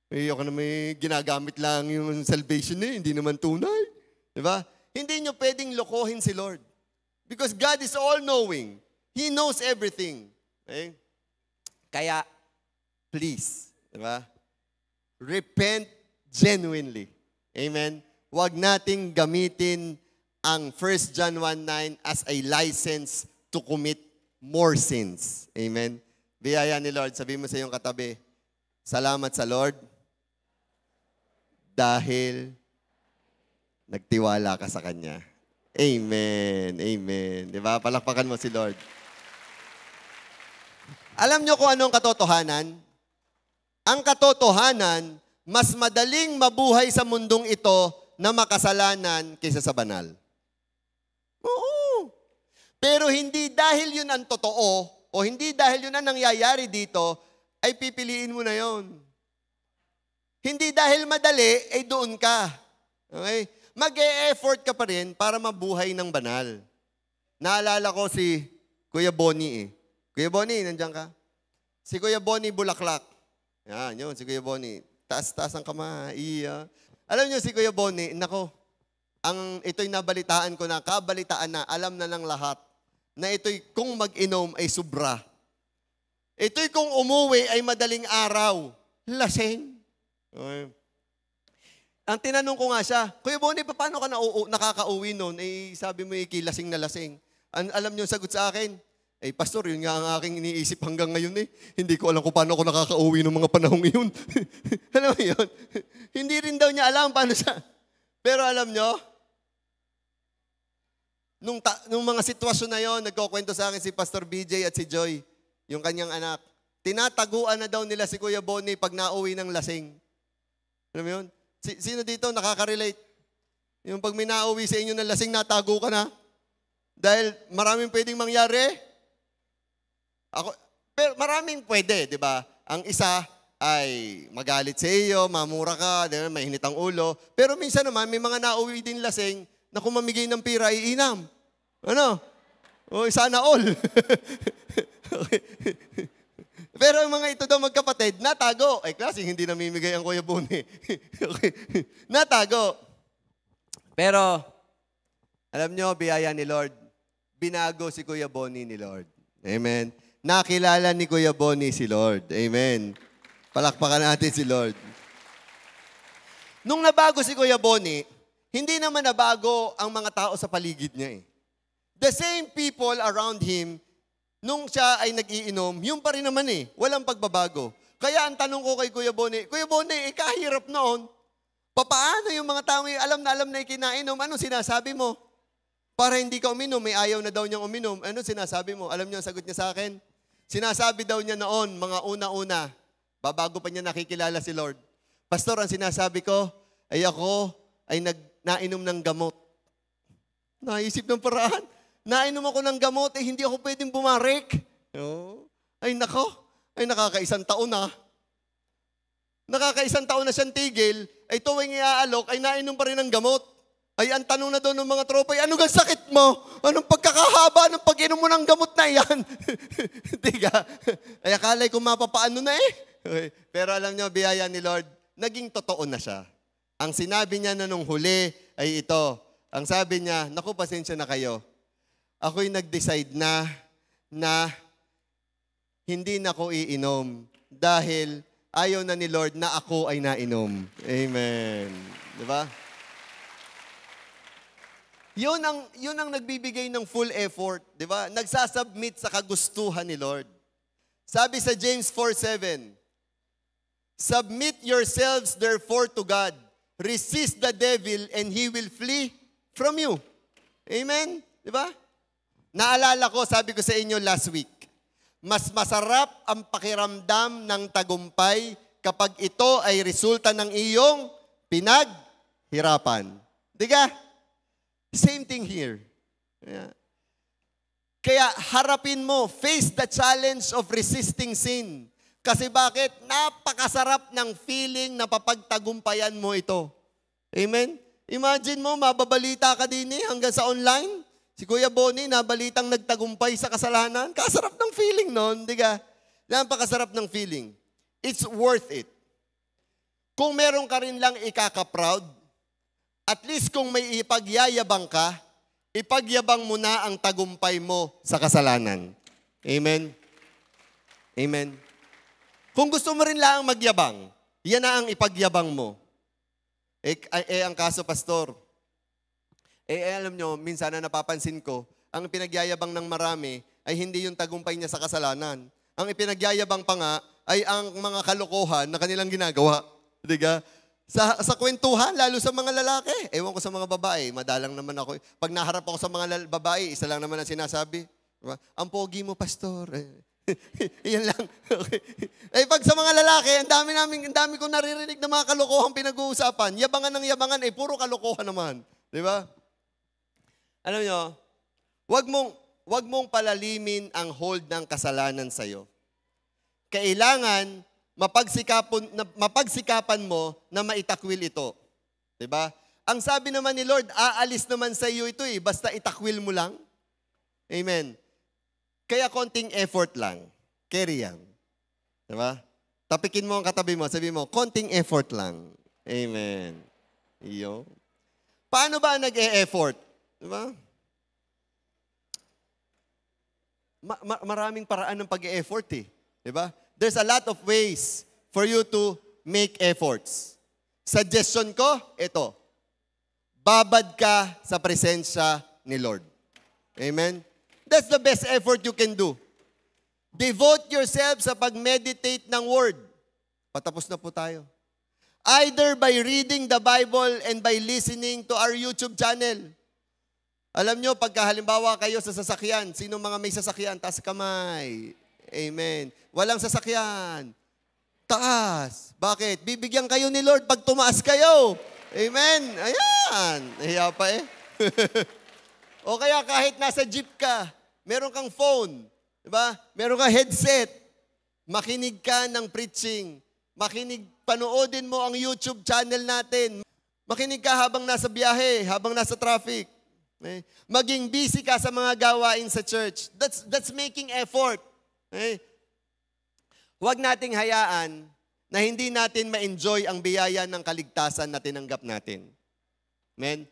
Ako na may ginagamit lang yung salvation hindi naman tunay. Diba? Hindi nyo pwedeng lokohin si Lord. Because God is all-knowing. He knows everything. Okay? Kaya, please, diba? Repent genuinely. Amen? Huwag nating gamitin ang 1 John 1:9 as a license to commit more sins. Amen? Biyaya ni Lord, sabihin mo sa iyong katabi, salamat sa Lord dahil nagtiwala ka sa Kanya. Amen. Diba? Palakpakan mo si Lord. Alam niyo kung anong katotohanan? Ang katotohanan, mas madaling mabuhay sa mundong ito na makasalanan kaysa sa banal. Oo. Pero hindi dahil yun ang totoo, o hindi dahil yun ang nangyayari dito, ay pipiliin mo na yon. Hindi dahil madali, ay doon ka. Okay? Mag-e-effort ka pa rin para mabuhay ng banal. Naalala ko si Kuya Bonnie eh. Kuya Bonnie, nandiyan ka? Si Kuya Bonnie Bulaklak. Yan, yun, si Kuya Bonnie. Taas-taas ang kamay. Iya. Alam niyo si Kuya Bonnie, nako, ito'y nabalitaan ko na, kabalitaan na, alam na ng lahat, na ito'y kung mag-inom ay sobra. Ito'y kung umuwi ay madaling araw. Lasing. Okay. Ang tinanong ko nga siya, Kuya Bonnie, paano ka nakaka-uwi noon? Eh, sabi mo, lasing na lasing. Alam niyo sagot sa akin? Eh, Pastor, yun nga ang aking iniisip hanggang ngayon eh. Hindi ko alam kung paano ako nakaka-uwi ng mga panahong yun. Alam mo yun? Hindi rin daw niya alam paano siya. Pero alam niyo, nung mga sitwasyon na yon, nagkukwento sa akin si Pastor BJ at si Joy, yung kanyang anak. Tinataguan na daw nila si Kuya Bonnie pag nauwi ng lasing. Alam mo yun? Sino dito nakaka-relate? Yung pag may nauwi sa inyo ng lasing, natago ka na. Dahil maraming pwedeng mangyari. Pero maraming pwede, di ba? Ang isa ay magalit sa iyo, mamura ka, di ba? Mainit ang ulo. Pero minsan naman, may mga nauwi din lasing na kung mamigay ng pira, iinam. Ano? O, sana all. Okay. Pero ang mga ito daw magkapatid, natago. Ay, klaseng hindi namimigay ang Kuya Bonnie. Okay. Natago. Pero, alam nyo, biyaya ni Lord, binago si Kuya Bonnie ni Lord. Amen. Nakilala ni Kuya Bonnie si Lord. Amen. Palakpakan natin si Lord. Nung nabago si Kuya Bonnie, hindi naman nabago ang mga tao sa paligid niya eh. The same people around him, nung siya ay nag-iinom, yun pa rin naman eh. Walang pagbabago. Kaya ang tanong ko kay Kuya Bonnie, kahirap noon. Paano yung mga tao alam na ikinainom? Anong sinasabi mo? Para hindi ka uminom, may ayaw na daw niyang uminom. Anong sinasabi mo? Alam niyo ang sagot niya sa akin? Sinasabi daw niya noon, mga una-una, babago pa niya nakikilala si Lord. Pastor, ang sinasabi ko, ay ako ay nainom ng gamot. Naisip ng paraan. Nainom ako ng gamot, hindi ako pwedeng bumarik. Oh. Ay nako, ay nakakaisang taon na. Nakakaisang taon na siyang tigil, ay tuwing iaalok, ay nainom pa rin ng gamot. Ay ang tanong na doon ng mga tropa, ano gang sakit mo? Anong pagkakahaba ng pag-inom mo ng gamot na yan? Diga? Ay akalay ko mapapaano na eh. Okay. Pero alam niyo, biyaya ni Lord, naging totoo na siya. Ang sinabi niya na nung huli ay ito. Ang sabi niya, naku, pasensya na kayo. Ako'y nag-decide na hindi na ako iinom dahil ayaw na ni Lord na ako ay nainom. Amen. Di ba? Yun ang nagbibigay ng full effort. Di ba? Nagsasubmit sa kagustuhan ni Lord. Sabi sa James 4:7, submit yourselves therefore to God. Resist the devil and he will flee from you. Amen? Di ba? Naalala ko, sabi ko sa inyo last week, mas masarap ang pakiramdam ng tagumpay kapag ito ay resulta ng iyong pinaghirapan. Diga? Same thing here. Yeah. Kaya harapin mo, face the challenge of resisting sin. Kasi bakit? Napakasarap ng feeling na papagtagumpayan mo ito. Amen? Imagine mo, mababalita ka din hanggang sa online. Si Kuya Bonnie, nabalitang nagtagumpay sa kasalanan. Kasarap ng feeling nun, di ka? Napakasarap ng feeling. It's worth it. Kung meron ka rin lang ikaka-proud, at least kung may ipagyayabang ka, ipagyabang mo na ang tagumpay mo sa kasalanan. Amen? Amen? Kung gusto mo rin lang magyabang, yan na ang ipagyabang mo. Ang kaso, Pastor, alam nyo, minsan na napapansin ko, ang pinagyayabang ng marami ay hindi yung tagumpay niya sa kasalanan. Ang ipinagyayabang pa nga ay ang mga kalokohan na kanilang ginagawa. Diga? Sa kwentuhan, lalo sa mga lalaki. Ewan ko sa mga babae, madalang naman ako. Pag naharap ako sa mga babae, isa lang naman ang sinasabi. Diba? Ang pogi mo, Pastor. Iyan lang. Okay. Pag sa mga lalaki, ang dami kong naririnig na mga kalokohan pinag-uusapan. Yabangan ng yabangan, puro kalokohan naman. Di ba? Alam nyo, wag mong palalimin ang hold ng kasalanan sa'yo. kailangan mapagsikapan mo na maitakwil ito. Diba? Ang sabi naman ni Lord, aalis naman sa iyo ito basta itakwil mo lang. Amen. Kaya konting effort lang. Carry yan. Diba? Tapikin mo ang katabi mo, sabi mo, konting effort lang. Amen. Iyo. Paano ba nag-e-effort? Diba? Maraming paraan ng pag-e-effort Diba? There's a lot of ways for you to make efforts. Suggestion ko, ito. Babad ka sa presensya ni Lord. Amen? That's the best effort you can do. Devote yourself sa pag-meditate ng Word. Patapos na po tayo. Either by reading the Bible and by listening to our YouTube channel. Alam nyo, pagka halimbawa kayo sa sasakyan, sino mga may sasakyan, taas kamay. Amen. Walang sasakyan. Taas. Bakit? Bibigyan kayo ni Lord pag tumaas kayo. Amen. Ayan. Nahiya pa O kaya kahit nasa jeep ka, meron kang phone. Diba? Meron kang headset. Makinig ka ng preaching. Panoodin mo ang YouTube channel natin. Makinig ka habang nasa biyahe, habang nasa traffic. Maging busy ka sa mga gawain sa church. That's making effort. Huwag nating hayaan na hindi natin ma-enjoy ang biyaya ng kaligtasan na tinanggap natin. Amen?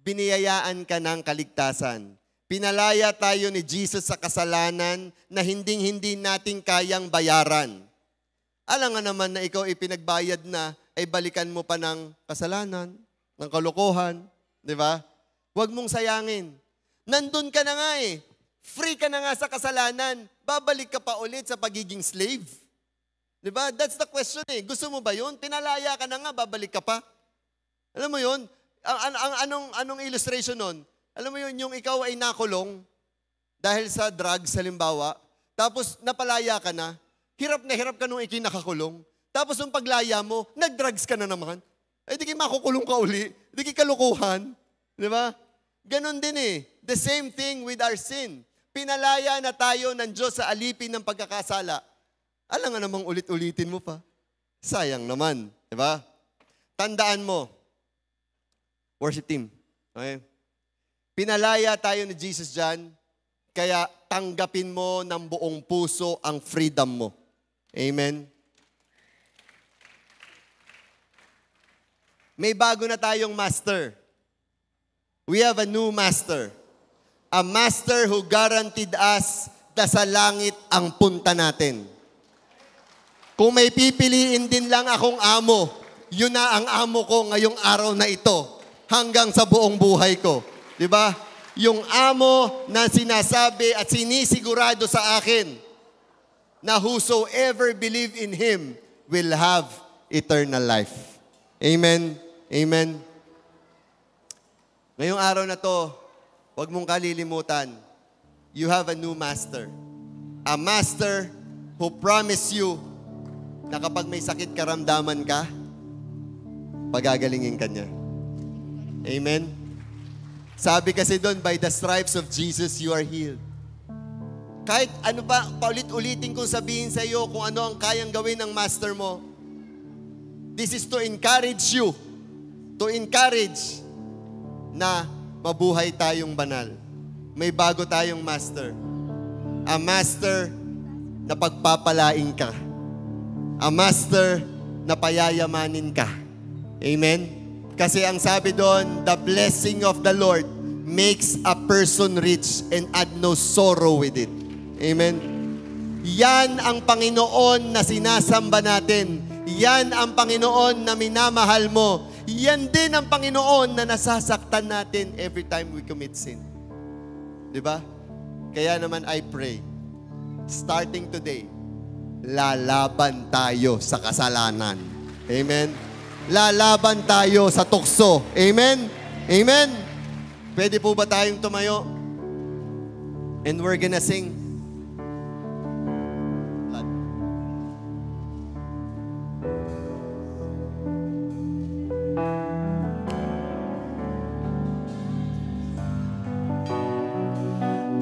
Biniyayaan ka ng kaligtasan. Pinalaya tayo ni Jesus sa kasalanan na hindi natin kayang bayaran. Alam nga naman na ikaw ipinagbayad na, ay balikan mo pa ng kasalanan, ng kalokohan. Di ba? Huwag mong sayangin. Nandun ka na nga Free ka na nga sa kasalanan. Babalik ka pa ulit sa pagiging slave. Diba? That's the question Gusto mo ba yun? Pinalaya ka na nga, babalik ka pa. Alam mo yun? Anong illustration nun? Alam mo yun, yung ikaw ay nakulong dahil sa drugs, halimbawa, tapos napalaya ka na ka nung ikinakakulong. Tapos nung paglaya mo, nag-drugs ka na naman. Di kayo makukulong ka uli. Di kayo kalukuhan. Diba? Ganon din The same thing with our sin. Pinalaya na tayo ng Diyos sa alipin ng pagkakasala. Alam nga namang ulit-ulitin mo pa. Sayang naman. Diba? Tandaan mo. Worship team. Okay? Pinalaya tayo ni Jesus dyan, kaya tanggapin mo ng buong puso ang freedom mo. Amen? May bago na tayong master. We have a new master. A master who guaranteed us na sa langit ang punta natin. Kung may pipiliin din lang akong amo, yun na ang amo ko ngayong araw na ito hanggang sa buong buhay ko. Diba? Yung amo na sinasabi at sinisigurado sa akin na whosoever believe in Him will have eternal life. Amen? Amen? Ngayong araw na to, huwag mong kalilimutan, you have a new master. A master who promised you na kapag may sakit karamdaman ka, pagagalingin ka niya. Amen? Sabi kasi doon, by the stripes of Jesus, you are healed. Kahit ano pa, paulit-ulitin kong sabihin sa iyo kung ano ang kayang gawin ng master mo. This is to encourage you. To encourage na mabuhay tayong banal. May bago tayong master. A master na pagpapalain ka. A master na payayamanin ka. Amen? Kasi ang sabi doon, the blessing of the Lord makes a person rich and add no sorrow with it. Amen? Yan ang Panginoon na sinasamba natin. Yan ang Panginoon na minamahal mo. Yan din ang Panginoon na nasasaktan natin every time we commit sin. Diba? Kaya naman I pray, starting today, lalaban tayo sa kasalanan. Amen? Lalaban tayo sa tukso. Amen? Amen? Pwede po ba tayong tumayo? And we're gonna sing.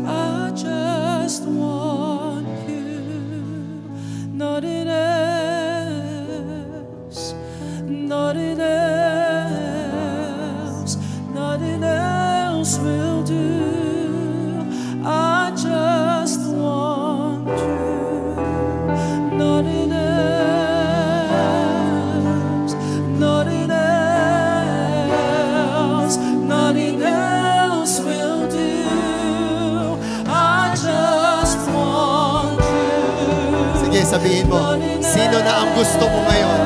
I just want you, not else will do. I just want you. Nothing else, nothing else, nothing else will do. I just want you. Sige, sabihin mo, sino na ang gusto mo ngayon?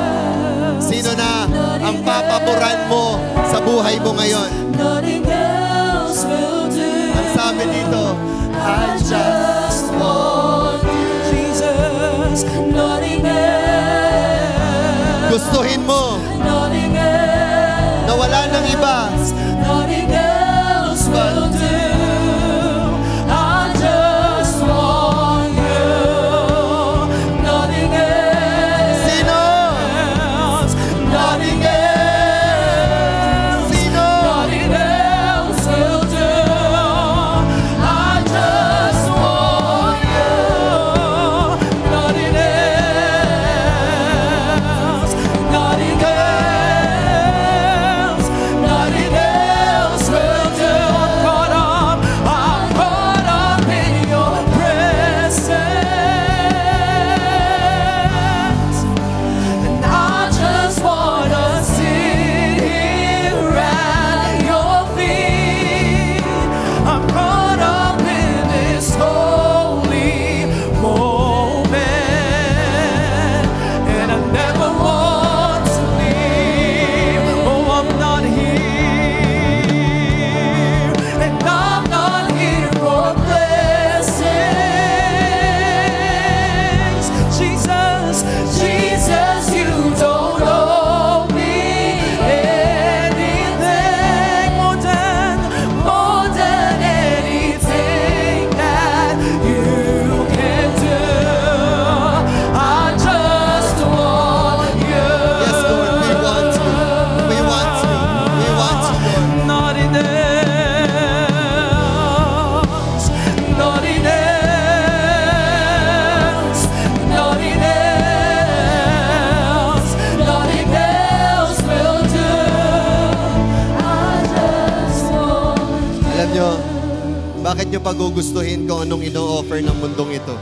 Sino na ang papaboran mo sa buhay mo ngayon? Nothing else will do. Ang sabi dito, I just want you. Jesus, nothing else. Gustuhin mo Nothing else. na wala nang iba. Nothing else will do. I just want you. Nothing else. Sino? Nothing else. Sino? Nothing else will do. I just want you. Nothing else. Nothing else. Nothing else will do. I'm caught up in your presence. And I just wanna sit here at your feet. I'm caught up in this holy moment, and I never want to leave. Oh, I'm not here, and I'm not here for blessings. Jesus, Jesus, you don't owe me anything more than anything that you can do. I just want you. Yes, Lord, we want you. We want you. We want you, Lord. Nothing else, nothing else, nothing else, nothing else will do. I just want you. Alam nyo, bakit nyo pagugustuhin kung anong ino-offer ng mundong ito?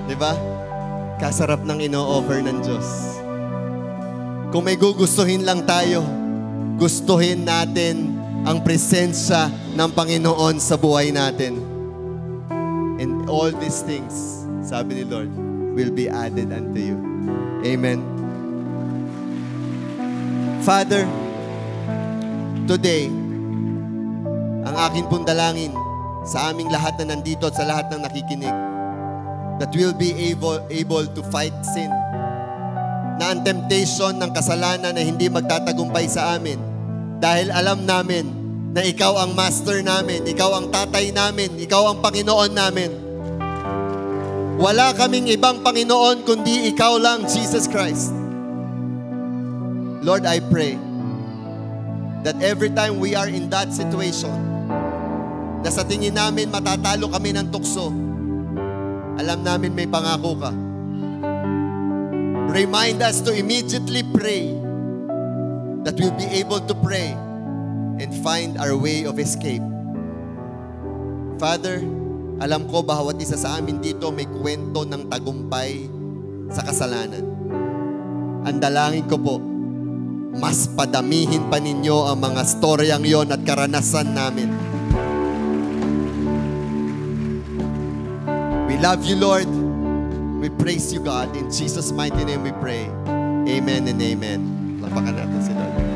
Di ba? Kasarap ng ino-offer ng Diyos. Kung may gugustuhin lang tayo, gustuhin natin ang presensya ng Panginoon sa buhay natin. And all these things, sabi ni Lord, will be added unto you. Amen. Father, today, ang akin pong dalangin sa aming lahat na nandito at sa lahat ng nakikinig, that we'll be able to fight sin. Na ang temptation ng kasalanan na hindi magtatagumpay sa amin dahil alam namin na ikaw ang master namin, ikaw ang tatay namin, ikaw ang Panginoon namin. Wala kaming ibang Panginoon kundi ikaw lang, Jesus Christ. Lord, I pray that every time we are in that situation, na sa tingin namin matatalo kami ng tukso, alam namin may pangako ka. Remind us to immediately pray, that we'll be able to pray and find our way of escape. Father, alam ko bawat isa sa amin dito may kwento ng tagumpay sa kasalanan. Ang dalangin ko po, mas padamihin pa ninyo ang mga storyang yon at karanasan namin. We love you, Lord. We praise you, God. In Jesus' mighty name we pray. Amen and amen. Lapakan natin si Lord.